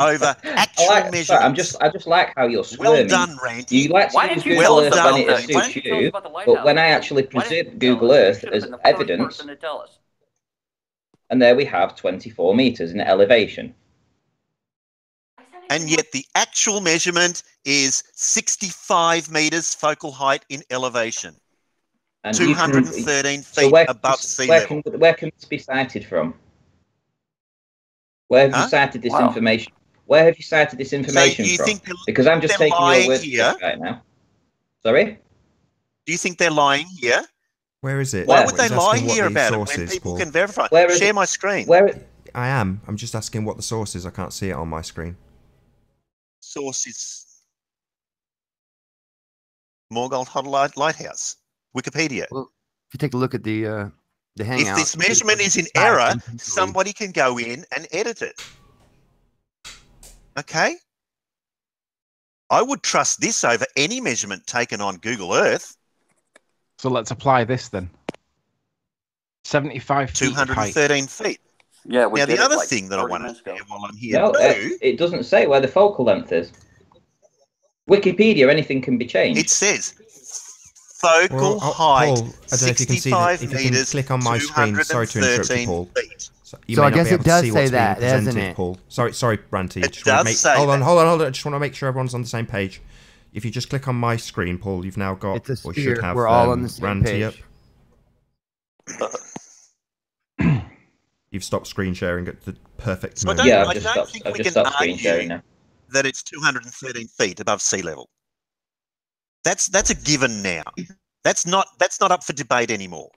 over actual measurements. I just like how you're swimming. Well done, Randy. You like to use Google Earth when it suits you, but when I actually present Google Earth as evidence, and there we have 24 meters in elevation. And yet the actual measurement is 65 meters focal height in elevation. And 213 feet above sea level. Where can this be cited from? Where have you cited this information? Where have you cited this information from? Because I'm just taking your word here right now. Sorry? Do you think they're lying here? Where is it? Why would they lie here about it when people can verify? Share my screen. I am. I'm just asking what the source is. I can't see it on my screen. Source is Morgold Hot Lighthouse. Wikipedia. Well, if you take a look at the hangout. If this measurement is in error, somebody can go in and edit it. Okay? I would trust this over any measurement taken on Google Earth. So let's apply this then. 75 feet 213 feet. Yeah. Now, the other thing that I want to say while I'm here it doesn't say where the focal length is. Wikipedia, anything can be changed. It says focal height, Paul, I don't know if you can see that. If you can click on my screen. Sorry to interrupt you, Paul. So I guess it does say that, doesn't it? Paul. Sorry, Branty. It does say hold on. I just want to make sure everyone's on the same page. If you just click on my screen, Paul, you've now got, or should have, we're all on the same Branty page. Up. You've stopped screen sharing at the perfect moment. Yeah, I've just stopped screen sharing now. That it's 213 feet above sea level. That's a given now. That's not up for debate anymore.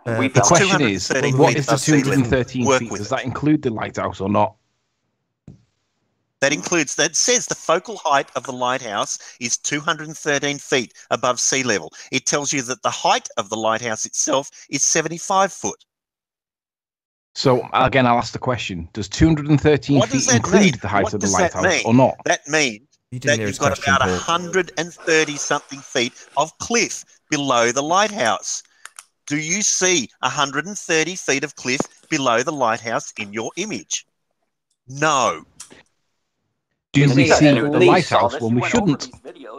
The question is, what is the 213 feet? Does that include the lighthouse or not? That says the focal height of the lighthouse is 213 feet above sea level. It tells you that the height of the lighthouse itself is 75 foot. So again, I'll ask the question: does 213 feet include the height of the lighthouse or not? That means that you've got about 130 something feet of cliff below the lighthouse. Do you see 130 feet of cliff below the lighthouse in your image? No. Do we see the least lighthouse when we shouldn't?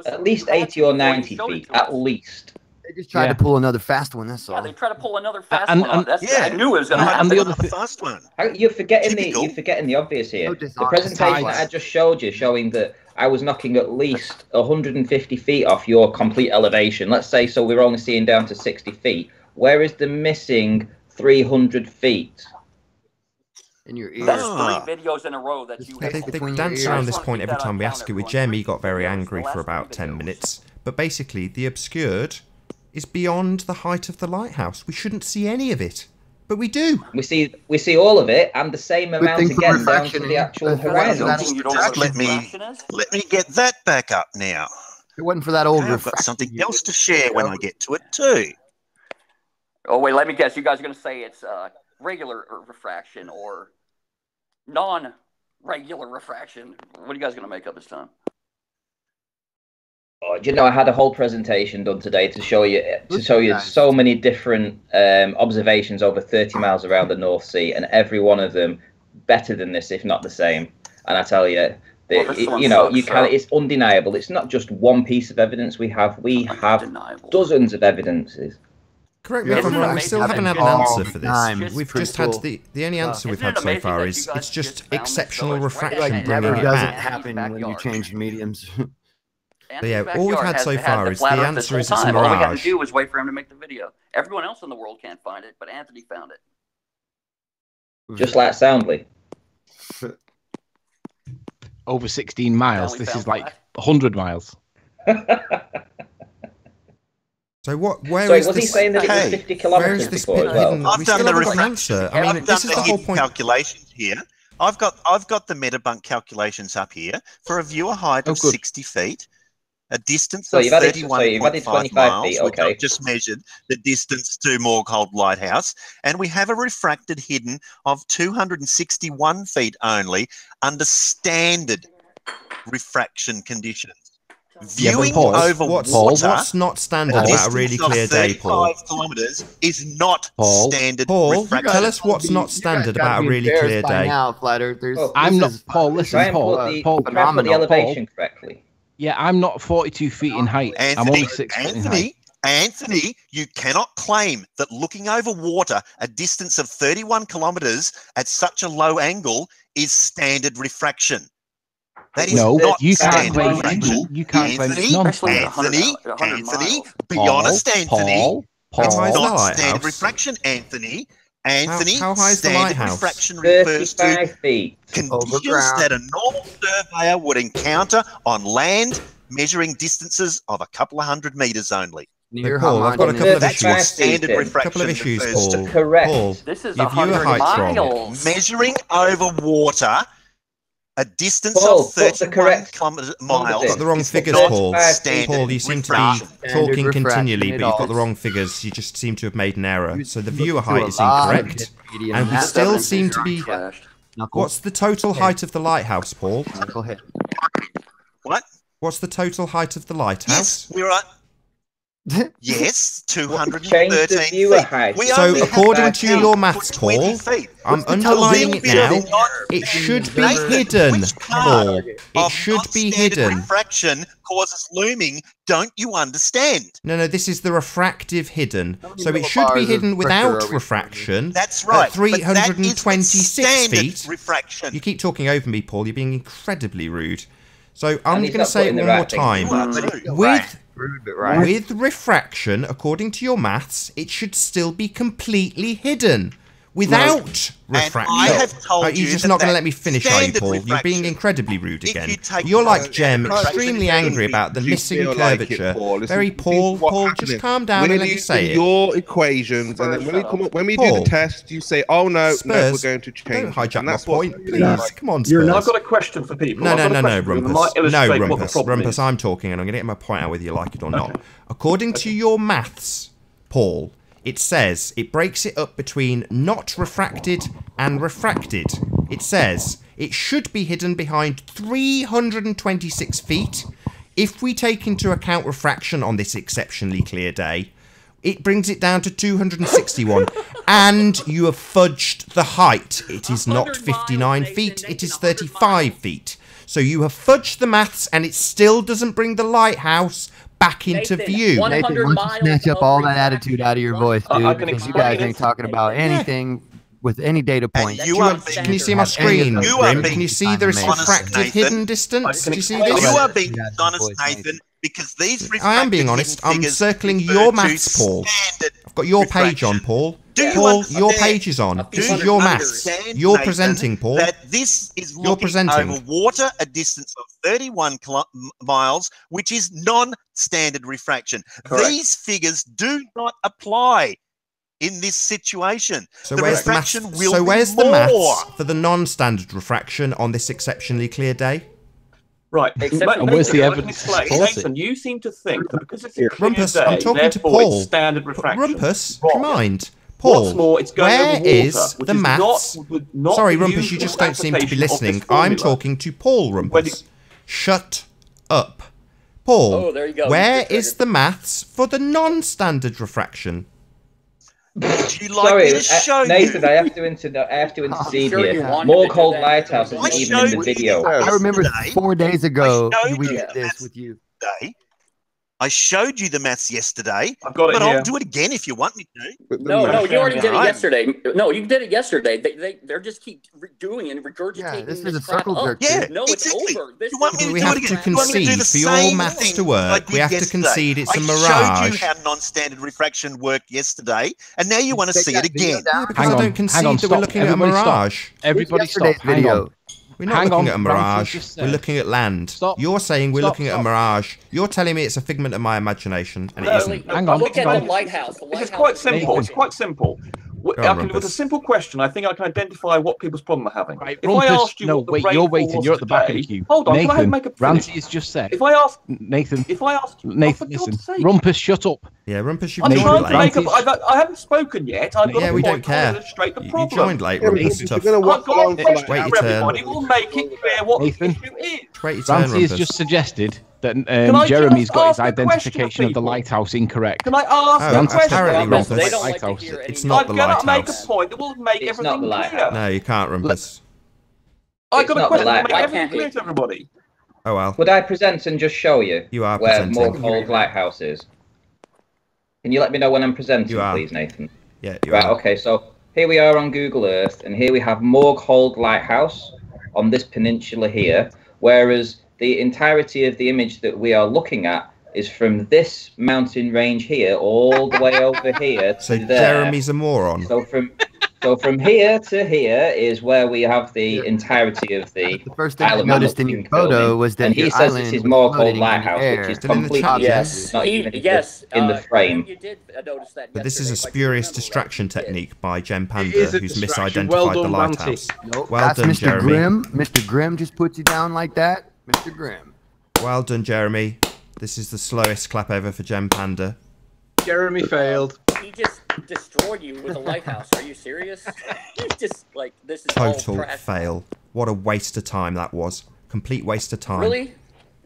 At least 80 or 90 feet, at least. They just tried to pull another fast one. That's all. Yeah, they tried to pull another fast one on. That's, I knew it was going to happen. And the other fast one. You're forgetting the obvious here. The presentation that I just showed you, showing that I was knocking at least 150 feet off your complete elevation. Let's say so we're only seeing down to 60 feet. Where is the missing 300 feet? In your ear. There's 3 videos in a row that you. They dance around this point every time we ask it. With Jeremy, got very angry for about 10 minutes. But basically, the obscured is beyond the height of the lighthouse. We shouldn't see any of it, but we do. We see all of it, and the same amount again down to the actual horizon. Let me get that back up now. It wasn't for that old. I've got something else to share when I get to it too. Oh wait, let me guess. You guys are going to say it's regular refraction or non-regular refraction. What are you guys going to make up this time? Oh, do you know, I had a whole presentation done today to show you so many different observations over 30 miles around the North Sea, and every one of them better than this, if not the same. And I tell you, it's undeniable. It's not just one piece of evidence we have dozens of evidences. Correct me if I'm wrong, we still haven't had an answer for this. We've just had the only answer we've had so far is it's just exceptional refraction bringing it doesn't back. happen when you change mediums. But yeah, all we've had so far is the answer is it's a mirage. All we had to mirage. do was wait for him to make the video. Everyone else in the world can't find it, but Anthony found it. Just like Soundly. Over 16 miles. This is like 100 miles. So where Sorry, is was this? he saying that it was 50 kilometers before as well? I've done the answer. I mean, this is the whole point. Calculations here. I've got the metabunk calculations up here for a viewer height of 60 feet, a distance of 31.5 miles. Which I've just measured the distance to Morghold Lighthouse, and we have a refracted hidden of 261 feet only under standard refraction conditions. Viewing over water, what's not standard about a really clear day, Paul? 35 kilometers is not standard Paul, refraction. tell us what's not standard about a really clear day. Now, Flat Earthers. I'm not Paul. Listen, Paul. Try and put the elevation correctly. Yeah, I'm not 42 feet in height. I'm only 6 feet in height. Anthony, you cannot claim that looking over water a distance of 31 kilometers at such a low angle is standard refraction. That is not you standard can't refraction. You can't claim it's nonsense. Anthony, be honest, Anthony. It's not standard refraction, Anthony. How high is the standard lighthouse? refraction refers to 35 feet. conditions that a normal surveyor would encounter on land, measuring distances of a couple of 100 meters only. Paul, I've got a couple of That's what issues. standard refraction Couple of issues, refers to. Paul. Correct. Paul, This is your viewer 100 height's wrong. miles. Measuring over water a distance Paul, of 31 miles. You've got the wrong is figures, not Paul. standard Paul, you seem to refraction. be talking refraction continually, at but you've got all. the wrong figures. You just seem to have made an error. So the viewer height is incorrect, and we That's still evidence seem is to be... trashed. What's the total height of the lighthouse, Paul? Knucklehead. What? What's the total height of the lighthouse? Yes, we're at. Yes, Change the 213 viewer feet. height. We So only have according to account your for maths, 20 Paul, feet. I'm What's the total underlining it view now. is not- It should be Nathan, hidden, which Paul. part It of should be non-standard hidden. refraction causes looming. Don't you understand? No, this is the refractive hidden. So it millibars should be of hidden pressure are without we refraction. That's right. At 326 standard feet. refraction. You keep talking over me, Paul. You're being incredibly rude. So I'm he's going to not say it putting the one more right thing. time. With refraction, according to your maths, it should still be completely hidden. Without refraction. I have told You're you just that not going to that let me finish, are you, standard Paul? You're being refraction, incredibly rude if again. you take You're like the Jem, refraction extremely angry about the Do you missing feel like it, curvature. Paul? This Very is Paul, what's Paul, happening. just calm down We're and let me say using it. your equations, and then when we do Paul. the test, you say, "Oh no, Spurs, we're going to change." Don't hijack and my that's what's point, happening. please. Come on, Spurs. You're not got a question for people. No, I've got a question for them that might Rumpus. No, illustrate what the Rumpus. problem Rumpus, is. I'm talking, and I'm going to get my point out whether you like it or not. According to your maths, Paul, it says it breaks it up between not refracted and refracted. It says it should be hidden behind 326 feet. If we take into account refraction on this exceptionally clear day, it brings it down to 261. And you have fudged the height. It is not 59 feet, it is 35 feet. So you have fudged the maths, and it still doesn't bring the lighthouse back into view. Nathan, why don't you snatch up all that attitude out of your voice, dude? Because you guys ain't talking about anything with any data points. Can you see my screen, Grim? Can you see there's refracted hidden distance? Do you see this? You are being honest, Nathan, because these I am being honest. I'm circling your maths, Paul. I've got your page on, Paul. Paul, your page is on. This is your maths. You're presenting, Paul. That this is looking over water a distance of 31 miles, which is non-standard refraction. Correct. These figures do not apply in this situation. So the where's the refraction maths? will So be where's more. the maths for the non-standard refraction on this exceptionally clear day? Right. And where's the evidence? Nathan, you seem to think that because it's a clear Rumpus, day, I'm talking to therefore Paul. it's standard refraction. Rumpus, do you mind? Paul, What's more, it's going where over water, is which the is maths? not Sorry, the Rumpus, you usual just don't seem to be application of this listening. formula. I'm talking to Paul, Rumpus. Shut up. Paul, Oh, there you go. where is the maths for the non-standard refraction? Would you like Sorry, me to show Nathan, you? I have to intercede sure you here. wanted More to Cold do that. Lighthouse isn't even in the video. I remember 4 days ago I showed we you did this maths with you. yesterday. I showed you the maths yesterday, I've got it but here. I'll do it again if you want me to. No, you already did it Right. yesterday. No, you did it yesterday. They're just keep doing and regurgitating. Yeah, this is a crap circle up. jerk. Yeah, No, exactly. it's over. This You want me to We do have it to again? You want me to do concede the for your same maths thing to work. like We have to yesterday? concede it's a I mirage. showed you how non-standard refraction worked yesterday, and now you want to Take see that it video again. down. Because Hang I on, don't concede hang on, that we're stop. looking at a Everybody stop. mirage. Everybody stop. Yesterday's Hang video. on. We're not Hang looking on, at a Francis mirage. just We're said- looking at land. Stop. You're saying we're Stop, looking at a stop. mirage. You're telling me it's a figment of my imagination, and it isn't. Hang on. Look at hang the on. lighthouse. The This is lighthouse quite simple. Nathan. It's quite simple. Go on, With a Rumpus. simple question, I think I can identify what people's problem are having. Right, If I Rumpus, asked you no, what the wait, you're rainfall waiting. was You're at the back of the today- queue. Hold on, Nathan, can I make a finish? Ranty has just said. If I ask, Nathan, if I ask, Nathan, for God's listen. sake. Rumpus, shut up. Yeah, Rumpus, you've I'm joined trying to late. make a. I haven't spoken yet. I've got Yeah, a we point don't care. to illustrate the You problem. joined late, Rumpus. Tough. I've got a question Wait for your turn. everybody. We'll make it clear what Nathan. the issue is. Wait your turn, Ranty has Rumpus. just suggested that I Jeremy's just got his ask a question identification of the people? lighthouse incorrect. Can I ask Oh, a question? apparently, Rumpus. Rumpus. They don't like to Lighthouse. hear It's any- not I've the got to make a lighthouse. point that will make It's not everything the clear. lighthouse. No, you can't, Rumpus. I've It's got a not the question to make lighthouse. everything clear to everybody. Oh well. Would I present and just show you You are where presenting. More Cold Lighthouse is? Can you let me know when I'm presenting, You are. please, Nathan? Yeah, you Right, are. okay, so here we are on Google Earth, and here we have More Cold Lighthouse on this peninsula here, whereas the entirety of the image that we are looking at is from this mountain range here all the way over here to So there. Jeremy's a moron. So from here to here is where we have the entirety of the First thing I island noticed in your photo was that and he your says island this is was More Cold floating in the Lighthouse, air. which is It's in the completely top, Yes, not even in the frame. You did notice that. But this is a yesterday, spurious but you remember distraction technique by Gem It Panda, is a who's distraction. misidentified Well the done, lighthouse. Ranty. Nope, Well that's done, Mr. Jeremy. Grimm. Mr. Grimm just puts you down like that. Mr. Grimm. Well done, Jeremy. This is the slowest clap ever for Gem Panda. Jeremy failed. He just destroyed you with a lighthouse. Are you serious? He's just like, this is all Total trash. fail. What a waste of time that was. Complete waste of time. Really?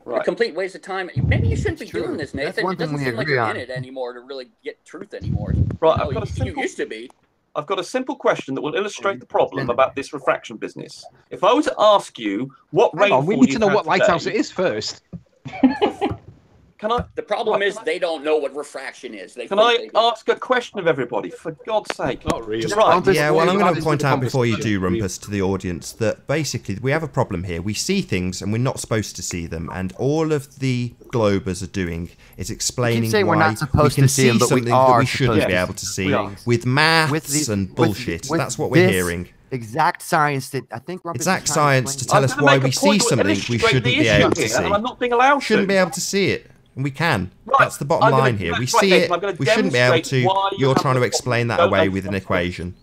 Right. A complete waste of time. Maybe you shouldn't be doing this, That's Nathan. one It thing doesn't we seem like agree you're on. in it anymore to really get truth anymore. Right, No, I've got a you simple. used to be. I've got a simple question that will illustrate the problem about this refraction business. If I were to ask you what Hang rainfall on, we need to you've know had what lighthouse today, it is first. Can I? The problem is they don't know what refraction is. They Can think I they do. ask a question of everybody? For God's sake. Not really. Right. Yeah, well, I'm going to That point is out the before you do, conversation. Rumpus, to the audience that basically we have a problem here. We see things and we're not supposed to see them, and all of the Globers are doing is explaining saying why we're not supposed we can to see them, but we something that are we shouldn't supposed be to able to see We are. with maths With the- and with- bullshit. with That's what we're this hearing. Exact science that I think Rumpus Exact is trying science to explain tell I'm us gonna why make a we see point to something we illustrate shouldn't the be issue able to here, see. and I'm not being allowed Shouldn't to. be able to see it, and we can. Right, That's the bottom I'm gonna- line here. We that's right, see Nathan, it. I'm gonna We shouldn't be able demonstrate to. why you You're have trying to the explain that problem. away with an equation.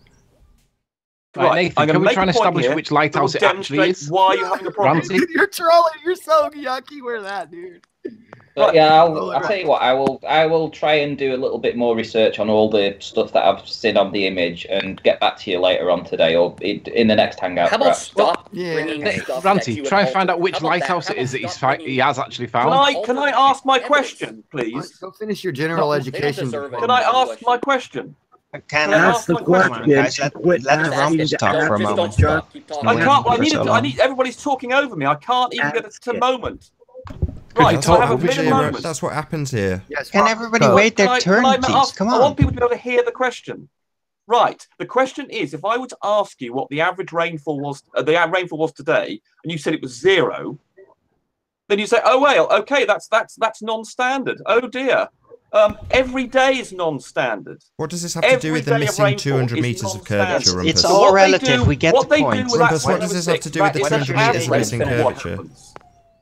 Right, Nathan, I'm gonna can we make try and a point establish here which that will lighthouse it actually demonstrate is? why you're having a problem. Ranty? You're trolling. You're so yucky. Wear that, dude. But yeah, I'll tell you what. I will try and do a little bit more research on all the stuff that I've seen on the image and get back to you later on today or in the next hangout. How about perhaps. stop Yeah. bringing stuff that you Ranty, try and had find out altered? which How about that? lighthouse How it is about that stop he has actually Can found. I ask my Evidence. question, please? Go finish your general They don't education. deserve it. Can I ask my question? Can I ask the question? Guys, let the Rumpus talk for a moment. I can't. I need. Everybody's talking over me. I can't even get a moment. Right, so I have a minimum. That's what happens here. Yes, can everybody wait their turn, please? Come on. I want people to be able to hear the question. Right. The question is, if I were to ask you what the average rainfall was, today, and you said it was 0, then you say, "Oh well, okay, that's non-standard." Oh dear. Every day is non-standard. What does this have to do with the missing 200 meters of curvature, Rumpus? It's all relative. We get the point. Rumpus, what does this have to do with the 200 meters of missing curvature?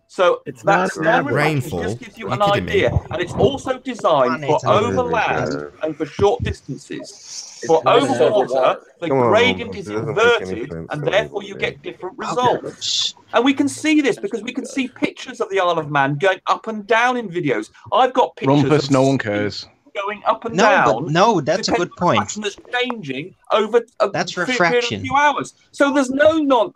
So that standard rainfall just gives you an idea, and it's also designed for over land and for short distances. For over water, the gradient is inverted, and therefore you get different results. And we can see this because we can see pictures of the Isle of Man going up and down in videos. I've got pictures. Rumpus, no one cares. Going up and down. No, that's a good point. That's changing over that's a refraction. period of a few hours. So there's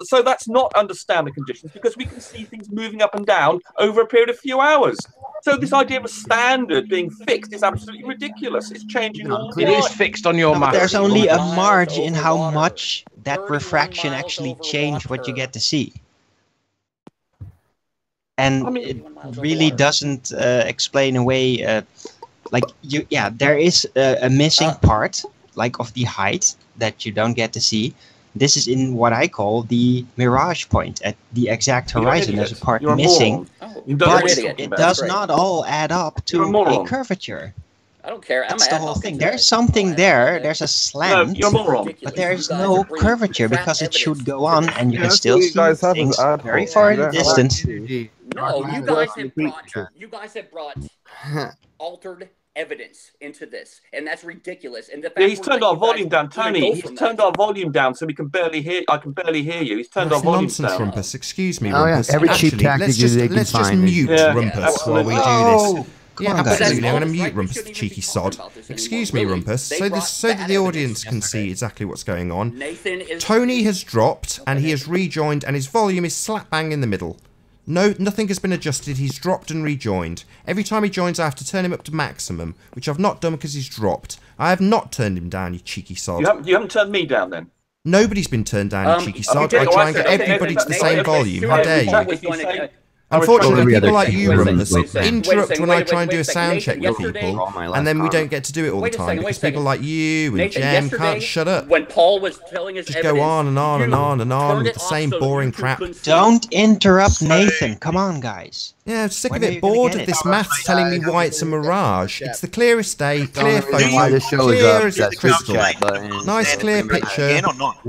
so that's not under standard conditions because we can see things moving up and down over a period of few hours. So this idea of a standard being fixed is absolutely ridiculous. It's changing all the time. It is fixed on your map. There's only a margin in how much that refraction actually changed what you get to see. And it really doesn't explain away there is a missing part, like of the height that you don't get to see. This is in what I call the mirage point at the exact horizon. There's a part missing, but it does not all add up to a curvature. I don't care. That's the whole thing. There's something there. There's a slant, but there's no curvature because it should go on, and you can still see things very far in the distance. No, you guys have brought altered evidence into this, and that's ridiculous. And the fact he's turned our volume down, Tony. He's turned our volume down, so we can barely hear. I can barely hear you. He's turned our volume down. Nonsense, Rumpus. Excuse me, Oh Rumpus. yeah, every cheap tactic let's just mute Rumpus while we do this. Yeah, absolutely. I'm going to mute Rumpus, the cheeky sod. Excuse me, Rumpus. So that the audience can see exactly what's going on. Tony has dropped, and he has rejoined, and his volume is slap bang in the middle. No, nothing has been adjusted. He's dropped and rejoined. Every time he joins, I have to turn him up to maximum, which I've not done because he's dropped. I have not turned him down, you cheeky sod. You haven't turned me down, then? Nobody's been turned down, you cheeky sod. I try and get everybody to the same volume. How dare you? Unfortunately, people like you, Rumpus, interrupt when I try and do a sound check with people, and then we don't get to do it all the time because people like you and Jem can't shut up. When Paul was telling us, just go on and on and on and on with the same boring crap. Don't interrupt Nathan. Come on, guys. Yeah, I'm sick of it. Bored of this maths telling me why it's a mirage. It's the clearest day, clear photo, clear as crystal. Nice clear picture.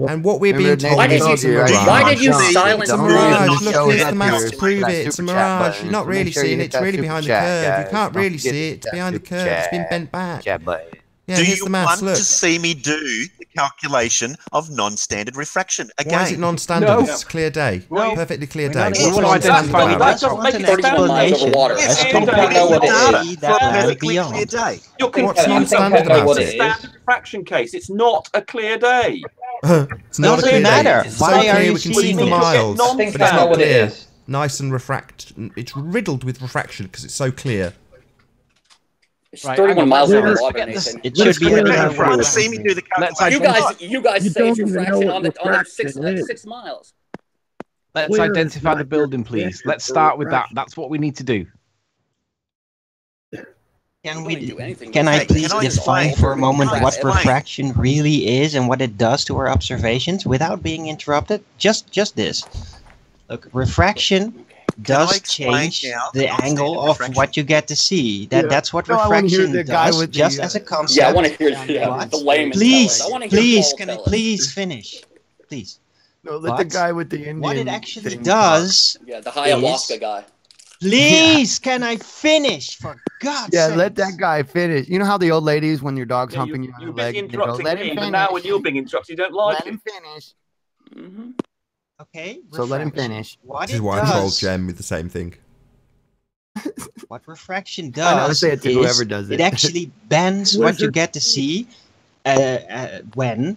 And what we're being told is it's a mirage. Why did you silence It's a mirage. Look, here's the maths to prove it. It's a mirage. You're not really seeing it. It's really behind the curve. You can't really see it. It's behind the curve. It's been bent back. Yeah, do here's you the maths. want Look. to see me do the calculation of non-standard refraction again? Why is it non-standard? No. It's a clear day. No. Perfectly clear day. We What's want to non-standard about it? That's just making 30 miles over water. Yes, I don't know what it is. for a perfectly clear day. What's non-standard about it? Standard refraction case. It's not a clear day. It's not a clear day. It's so clear we can see for miles, but it's not clear. Nice and it's riddled with refraction because it's so clear. It's 31 miles over water, Nathan. It should be to see me do the calculation. You guys saved refraction on the 6 miles. Let's identify the building, please. Let's start with that. That's what we need to do. Can I please define for a moment what refraction really is and what it does to our observations without being interrupted? Just this. Look, refraction does change the angle of what you get to see. That's what refraction does, just as a concept. Yeah, I want to hear the layman. Please, can I please finish? Please. No, let the guy with the Indian what it actually does. Yeah, the ayahuasca guy. Please, can I finish? For God's sake. Let that guy finish. You know how the old ladies, when your dog's humping you on the leg, they go, let him finish. But now when you're being interrupted, you don't like him. Let him finish. Okay. So let him finish. This is why I trolled Jem with the same thing. What refraction does is it actually bends what you get to see when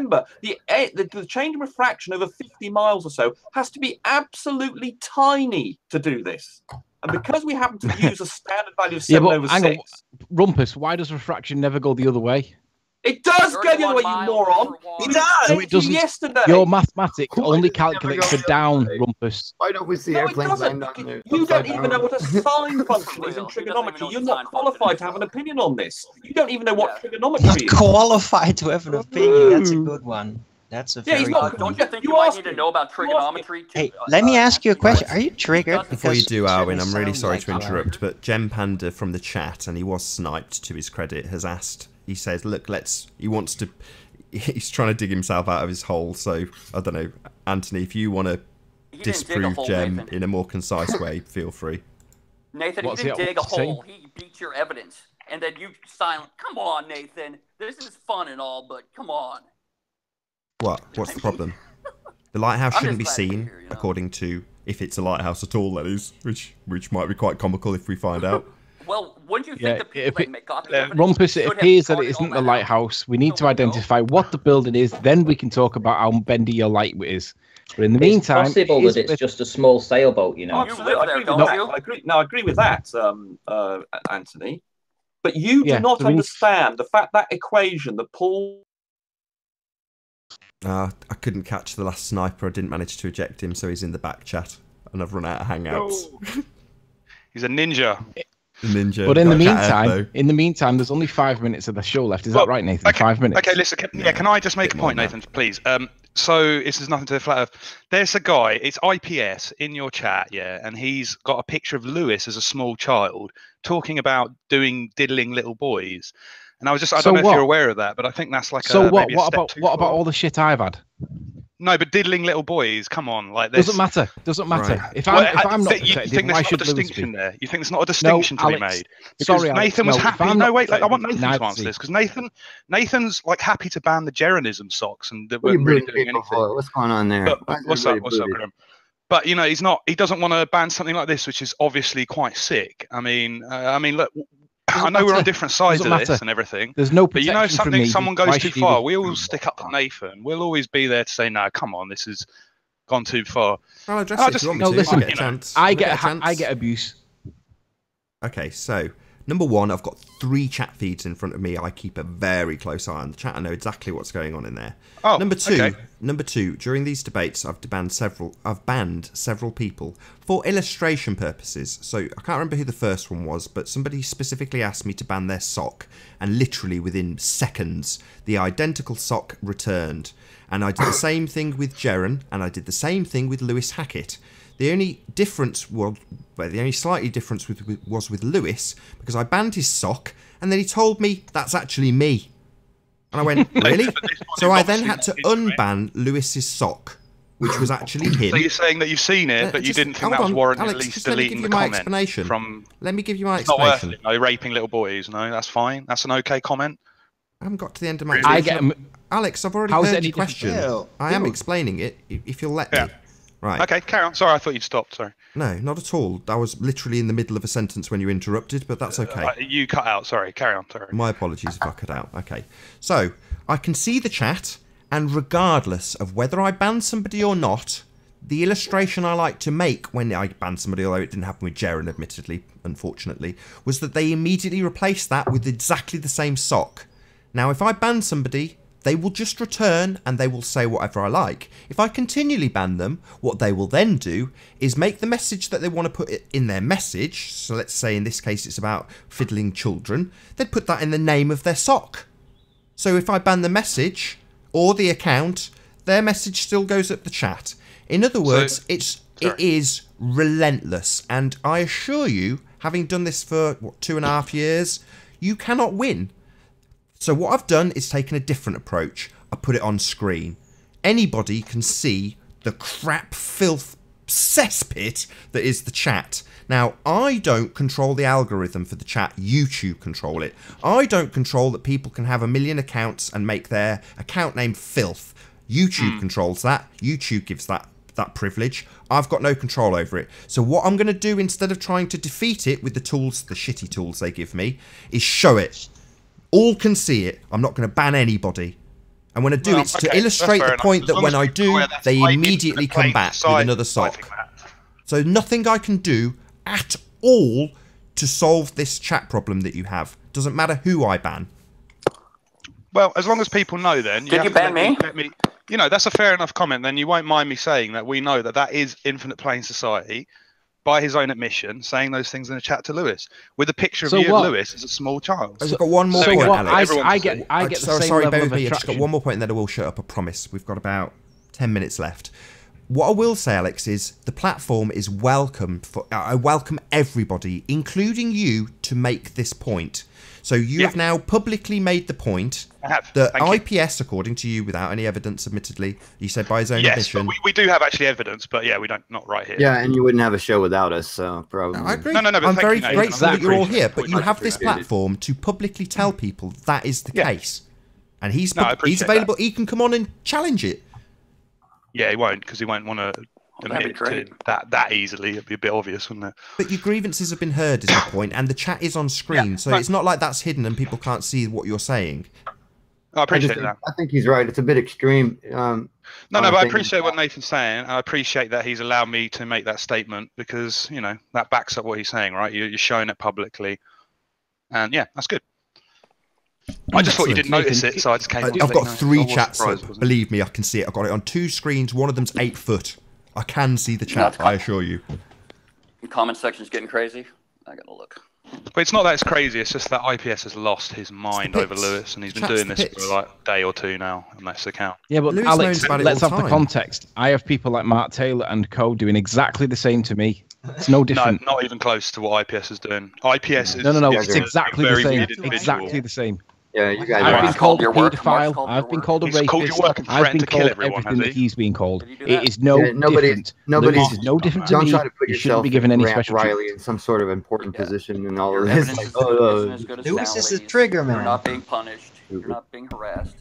remember the change in refraction over 50 miles or so has to be absolutely tiny to do this. And because we happen to use a standard value of 7 over 6... Rumpus, why does refraction never go the other way? It does go the other way, you moron! It does! No, it doesn't. Yesterday. Your mathematics only calculates for down, Rumpus. Why don't we see airplanes land on the You don't even know what a sine function is in trigonometry. You're not qualified to have an opinion on this. You don't even know what trigonometry is. Qualified to have an opinion. That's a good one. That's a very good Don't you think you might need to know about trigonometry? Hey, let me ask you a question. Are you triggered? Before you do, Arwin, I'm really sorry to interrupt, but Gem Panda from the chat, and he was sniped to his credit, has asked. He says, "Look, he's trying to dig himself out of his hole." So I don't know, Anthony, if you want to disprove Gem in a more concise way, feel free. Nathan, he didn't dig a hole. He beat your evidence, and then you silent. Come on, Nathan. This is fun and all, but come on. What? What's the problem? The lighthouse shouldn't be seen, according to, if it's a lighthouse at all, that is, which might be quite comical if we find out. Well, wouldn't you think the people that make copies of Rumpus, it appears that it isn't the lighthouse. We need to identify what the building is, then we can talk about how bendy your light is. But in the meantime, it's possible that it's just a small sailboat, you know. Absolutely, I agree with that, Anthony. But you do not understand the fact that equation that Paul... I couldn't catch the last sniper. I didn't manage to eject him, so he's in the back chat, and I've run out of hangouts. No. He's a ninja. Ninja. But in the meantime, there's only 5 minutes of the show left. Is that right, Nathan? Okay, 5 minutes. Okay, listen. Can I just make a point, Nathan, please? So this is nothing to the flat earth. There's a guy. It's IPS in your chat, and he's got a picture of Lewis as a small child talking about diddling little boys. And I don't know if you're aware of that, but I think that's like what about all the shit I've had? No, but diddling little boys, come on, like doesn't matter. Doesn't matter. Right. If I'm not you protected, think there's why not should a distinction Lewis be? there? You think there's not a distinction to be made? Because Nathan was happy. No, wait, I want Nathan to answer this because Nathan's like happy to ban the Geronism socks and that weren't really doing anything. What's going on there? What's up, Graham? But you know, he doesn't want to ban something like this, which is obviously quite sick. I mean, look. I know we're on different sides of this and everything. There's no but you know, someone goes too far, we all stick up for Nathan. We'll always be there to say, "No, come on, this has gone too far." I'll address it. No, listen, I get abuse. Okay, so number one, I've got 3 chat feeds in front of me. I keep a very close eye on the chat. I know exactly what's going on in there. Oh, number two. During these debates, I've banned several people for illustration purposes. So I can't remember who the first one was, but somebody specifically asked me to ban their sock, and literally within seconds, the identical sock returned. And I did the same thing with Jeren, and I did the same thing with Lewis Hackett. The only difference, the only slightly difference was with Lewis, because I banned his sock, and then he told me that's actually me. And I went, really? So I then had to unban Lewis's sock, which was actually him. So you're saying that you've seen it, but you didn't think that was warranted at least deleting the comment from... Let me give you my explanation. It's not worth it. No, raping little boys. No, that's fine. That's an okay comment. I haven't got to the end of my explanation. Alex, I've already heard your question. I am explaining it, if you'll let me. Right. Okay, carry on. Sorry, I thought you'd stopped. Sorry. No, not at all. I was literally in the middle of a sentence when you interrupted, but that's okay. You cut out. Sorry. Carry on. Sorry. My apologies if I cut out. Okay. So, I can see the chat, and regardless of whether I ban somebody or not, the illustration I like to make when I ban somebody, although it didn't happen with Jeren, admittedly, unfortunately, was that they immediately replaced that with exactly the same sock. Now, if I ban somebody, they will just return and they will say whatever I like. If I continually ban them, what they will then do is make the message that they want to put in their message. So let's say in this case it's about fiddling children. They'd put that in the name of their sock. So if I ban the message or the account, their message still goes up the chat. In other words, it is relentless. And I assure you, having done this for 2.5 years, you cannot win. So what I've done is taken a different approach. I put it on screen. Anybody can see the crap, filth, cesspit that is the chat. Now, I don't control the algorithm for the chat. YouTube control it. I don't control that people can have 1 million accounts and make their account name filth. YouTube controls that. YouTube gives that privilege. I've got no control over it. So what I'm going to do, instead of trying to defeat it with the tools, the shitty tools they give me, is show it. All can see it. I'm not going to ban anybody. And when I do, it's to illustrate the point that when I do, they immediately come back with another sock. So nothing I can do at all to solve this chat problem that you have. Doesn't matter who I ban. Well, as long as people know, then Did you ban me? You know, that's a fair enough comment. Then you won't mind me saying that we know that that is Infinite Plane Society, by his own admission, saying those things in the chat to Lewis with a picture of you of Lewis as a small child. I've got one more point, Alex. I get the same sorry, level bear of with me. I've just attraction. got one more point, and then I will shut up. I promise. We've got about 10 minutes left. What I will say, Alex, is the platform is welcome for. I welcome everybody, including you, to make this point. So you have now publicly made the point that IPS, according to you, without any evidence, admittedly, you said by his own admission. But we do have actually evidence, but yeah, we don't, not right here. Yeah, and you wouldn't have a show without us, so probably. I agree. No, but I'm very you, grateful that you're all here, but you have this platform to publicly tell people that is the case. And he's available. He can come on and challenge it. Yeah, he won't, because he won't want to admit to that easily. It'd be a bit obvious, wouldn't it? But your grievances have been heard, is the point, and the chat is on screen, so it's not like that's hidden and people can't see what you're saying. I appreciate that. I think he's right. It's a bit extreme. No, but I appreciate what Nathan's saying. I appreciate that he's allowed me to make that statement because, you know, that backs up what he's saying, right? You're showing it publicly. And yeah, that's good. I just thought you didn't notice it, so I just came on. I've got 3 chats up. Believe me, I can see it. I've got it on 2 screens. One of them's 8 foot. I can see the chat, I assure you. The comment section's getting crazy. I gotta look. But it's not that it's crazy, it's just that IPS has lost his mind over Lewis, and he's been doing this for like a day or 2 now on this account. Yeah, but Alex, let's have the context. I have people like Mark Taylor and co doing exactly the same to me. It's no different. No, not even close to what IPS is doing. IPS is no. It's exactly the same. Exactly the same. Yeah, you guys. I've been called a paedophile. I've been called a rapist. I've been called everything that he's been called. It is no different. Nobody's no different to me. Don't try to put you yourself shouldn't be given any special Riley in some sort of important position and all of this. Lewis is the trigger man. You're not being punished. You're not being harassed.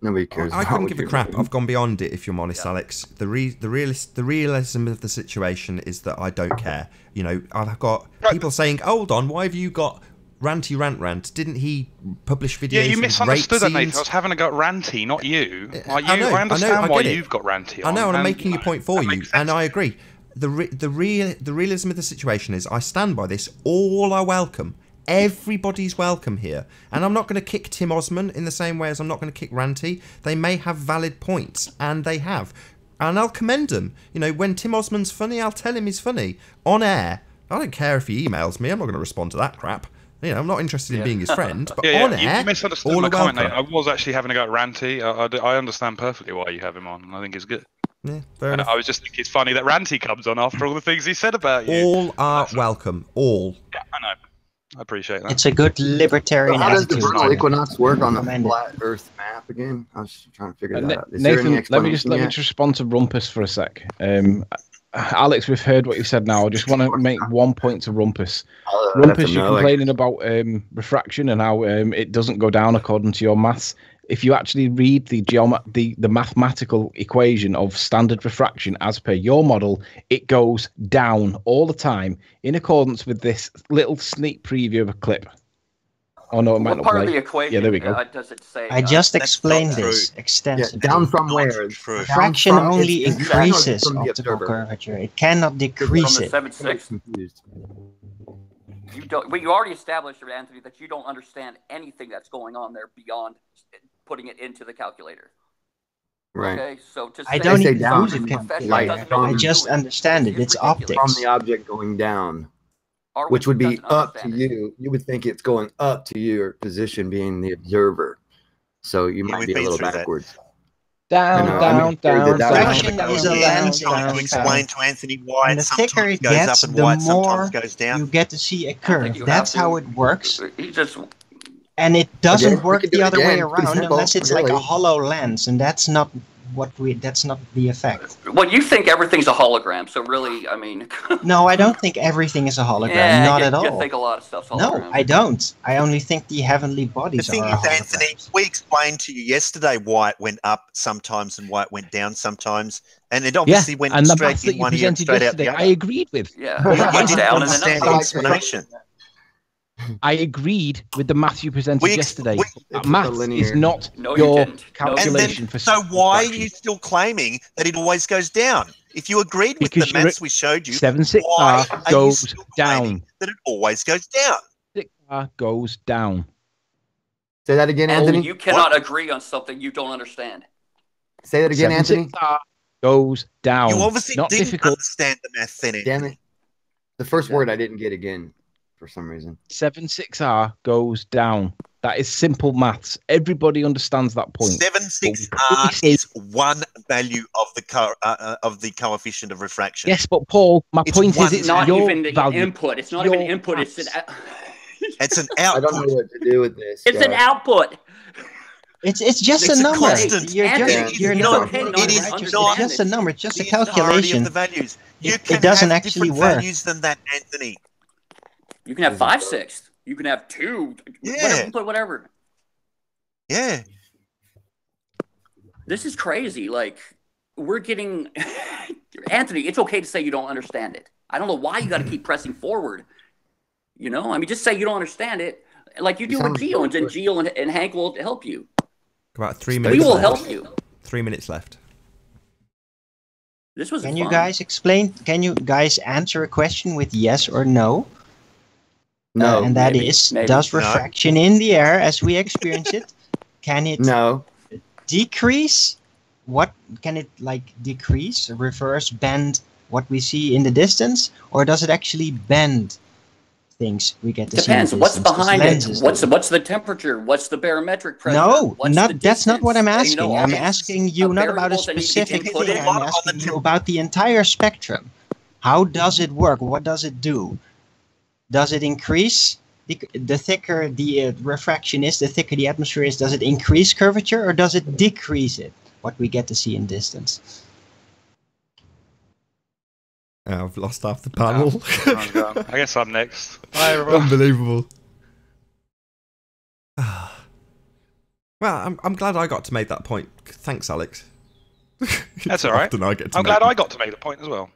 Nobody cares. I couldn't give a crap. I've gone beyond it, if you're honest, Alex. The realism of the situation is that I don't care. You know, I've got people saying, "Hold on, why have you got ranty rant? Didn't he publish videos?" Yeah, you of misunderstood rape that, Nathan. scenes? I was having a go at ranty, not you. Like, I know, I understand I why get it. you've got ranty. I know, and I'm making your point for you, and I agree. The realism of the situation is, I stand by this. All are welcome. Everybody's welcome here, and I'm not going to kick Tim Osman in the same way as I'm not going to kick Ranty. They may have valid points, and they have, and I'll commend them. You know, when Tim Osman's funny, I'll tell him he's funny on air. I don't care if he emails me. I'm not going to respond to that crap. You know, I'm not interested in being his friend, but on air, you misunderstood all my are comment, welcome. Nate. I was actually having a go at Ranty. I understand perfectly why you have him on, and I think it's good. Yeah, fair enough. I was just thinking it's funny that Ranty comes on after all the things he said about you. All are welcome. All. Yeah, I know. I appreciate that. It's a good libertarian How does the attitude. vernal equinox work on the flat Earth map again? I was trying to figure that out. Is there any Nathan, let me just respond to Rumpus for a sec. Alex, we've heard what you said now. I just want to make one point to Rumpus. Rumpus, you're complaining about refraction and how it doesn't go down according to your maths. If you actually read the mathematical equation of standard refraction as per your model, it goes down all the time in accordance with this little sneak preview of a clip. Oh no, it might not part play. of the equation? Yeah, there we go. Does it say? I just explained this extensively. Yeah, down from where? Refraction only increases optical curvature. It cannot decrease it. From the 7.6. You don't. Well, you already established, Anthony, that you don't understand anything that's going on there beyond putting it into the calculator. Right. Okay, so to I don't even down use a calculator. I just understand it. It's optics. From the object going down, which would be up to you. You would think it's going up to your position being the observer. So you might be a little backwards. Down. Refraction is a lens. Explain to Anthony why And the it thicker sometimes it goes gets, up and the why it more sometimes goes down. you get to see a curve. That's how it works. He just. And it doesn't work we can do the it other way again. Pretty around simple, unless it's like really. a hollow lens, and that's not that's not the effect. Well, you think everything's a hologram, so really, I mean. No, I don't think everything is a hologram. Yeah, not you, at all. You think a lot of stuff's hologram. No, I don't. I only think the heavenly bodies The thing are is, Anthony, we explained to you yesterday why it went up sometimes and why it went down sometimes, and it obviously went and the straight maths that in you one ear and presented straight out yesterday, the other. I agreed with. Yeah, You one didn't down and then understand up. the explanation. I agreed with the math you presented yesterday. It's Maths linear. is not No, you your didn't. calculation And then, for so why are refraction. you still claiming that it always goes down? If you agreed with the maths we showed you, 7/6R goes down. That it always goes down. 6R goes down. Say that again, Anthony. You cannot agree on something you don't understand. Say that again, Anthony. 7/6R goes down. You obviously Not didn't difficult. understand the math then. Damn it. The first word I didn't get again for some reason. 7/6R goes down. That is simple maths. Everybody understands that point. 7/6R is one value of the coefficient of refraction. Yes, but Paul, my point is it's not your even value. input. It's not even input. It's an it's an output. I don't know what to do with this. It's an output. It's just a number. You're not. It's just a number. It's just a calculation. The values. It doesn't actually work. Values than that, Anthony. You can have 5/6. You can have 2. Yeah. Whatever. Yeah. This is crazy. Like, we're getting Anthony. It's okay to say you don't understand it. I don't know why you got to keep pressing forward. You know, I mean, just say you don't understand it, like you do with Gio, and then Gio and Hank will help you. About 3 minutes. We will left. help you. 3 minutes left. This was. Can fun. you guys explain? Can you guys answer a question with yes or no? No. And that is, does refraction in the air, as we experience it, can it decrease? What can it decrease, reverse, bend what we see in the distance, or does it actually bend things we get to see? Depends. What's behind it? What's the temperature? What's the barometric pressure? No, that's not what I'm asking. I'm asking you not about a specific thing. I'm asking you about the entire spectrum. How does it work? What does it do? Does it increase? The thicker the refraction is, the thicker the atmosphere is, does it increase curvature or does it decrease it? What we get to see in distance. I've lost half the panel. I guess I'm next. Hi, everyone. Unbelievable. Well, I'm glad I got to make that point. Thanks, Alex. That's all right. I'm glad I got to make the point as well.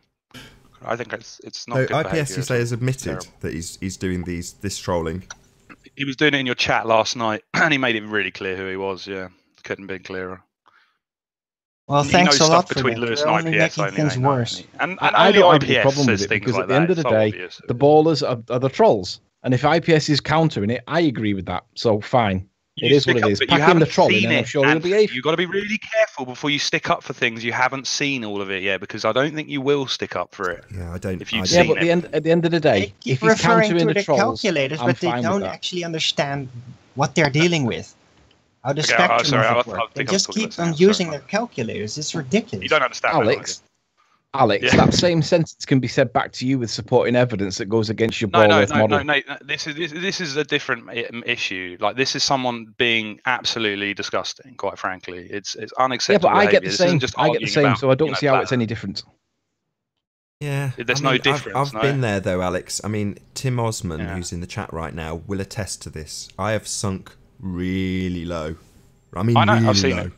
I think it's not. So IPS, you say, has admitted that he's doing this trolling. He was doing it in your chat last night, and he made it really clear who he was. Yeah, couldn't be clearer. Well, thanks a lot for between that. Lewis You're and only IPS making things worse. And I only don't have any IPS problem with says it things because like at the end of that. the It's so day, obvious. the ballers are the trolls, and if IPS is countering it, I agree with that. So fine. It is what it is. Pack in the trolling, and I'm sure he'll behave. You've got to be really careful before you stick up for things you haven't seen all of it yet, because I don't think you will stick up for it. Yeah, I don't. If you've Yeah, seen but at the end of the day, if he's referring countering to the trolls, calculators, I'm but they fine with don't that. actually understand what they're dealing with. How the Okay, spectrum sorry, of it I'll works. They think I'm just talking keep about on using their calculators. It's ridiculous. You don't understand Alex, Yeah. that same sentence can be said back to you with supporting evidence that goes against your No, model. This is a different issue. Like, this is someone being absolutely disgusting. Quite frankly, it's Yeah, unacceptable. but I get behaviour. the This isn't same. just I get the arguing same, about, so I don't see how flat it's any different. Yeah, There's no difference. I've been there though, Alex. I mean, Tim Osman, who's in the chat right now, will attest to this. I have sunk really low. I mean, I know, really I've seen low. it.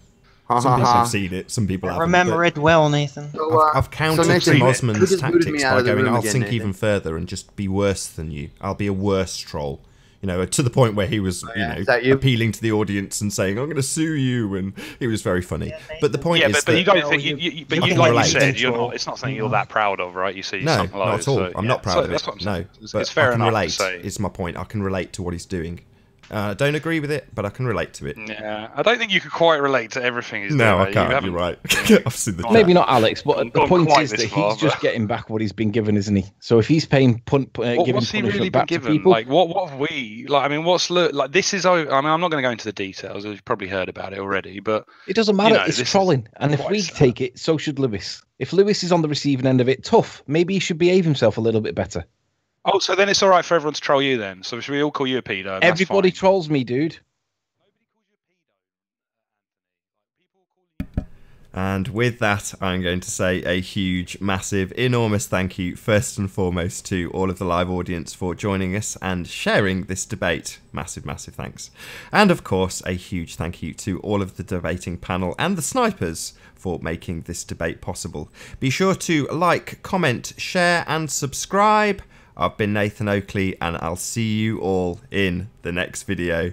Some people have seen it. Some people haven't. Remember it well, Nathan. I've countered Nathan, Tim who Osman's just booted me tactics out by of the going, room I'll again, sink Nathan? even further and just be worse than you. I'll be a worse troll. You know, to the point where he was, is that you? appealing to the audience and saying, "I'm going to sue you," and it was very funny. But the point is, but you that don't think but I you can like you relate. said, you're not. It's not something you're that proud of, right? You see, No, sunk low, not at all. so, I'm not proud of it. That's what I'm saying. No, It's but fair I can enough relate. to say. Is my point. I can relate to what he's doing. Don't agree with it, but I can relate to it. Yeah, I don't think you could quite relate to everything he's doing. No, I You can't. haven't- You're right. I've seen the Maybe not Alex, but the gone point quite is that this far, he's just but- getting back what he's been given, isn't he? So if he's paying giving What's he punishment really been back to given? people, Like, what have we? Like, I mean, like this is. I mean, I'm not going to go into the details. You've probably heard about it already, but it doesn't matter. know, It's this is trolling, and if quite we sad. take it, so should Lewis. If Lewis is on the receiving end of it, tough. Maybe he should behave himself a little bit better. Oh, so then it's all right for everyone to troll you then. So should we all call you a pedo? That's Everybody fine. trolls me, dude. And with that, I'm going to say a huge, massive, enormous thank you, first and foremost, to all of the live audience for joining us and sharing this debate. Massive, massive thanks. And of course, a huge thank you to all of the debating panel and the snipers for making this debate possible. Be sure to like, comment, share, and subscribe. I've been Nathan Oakley, and I'll see you all in the next video.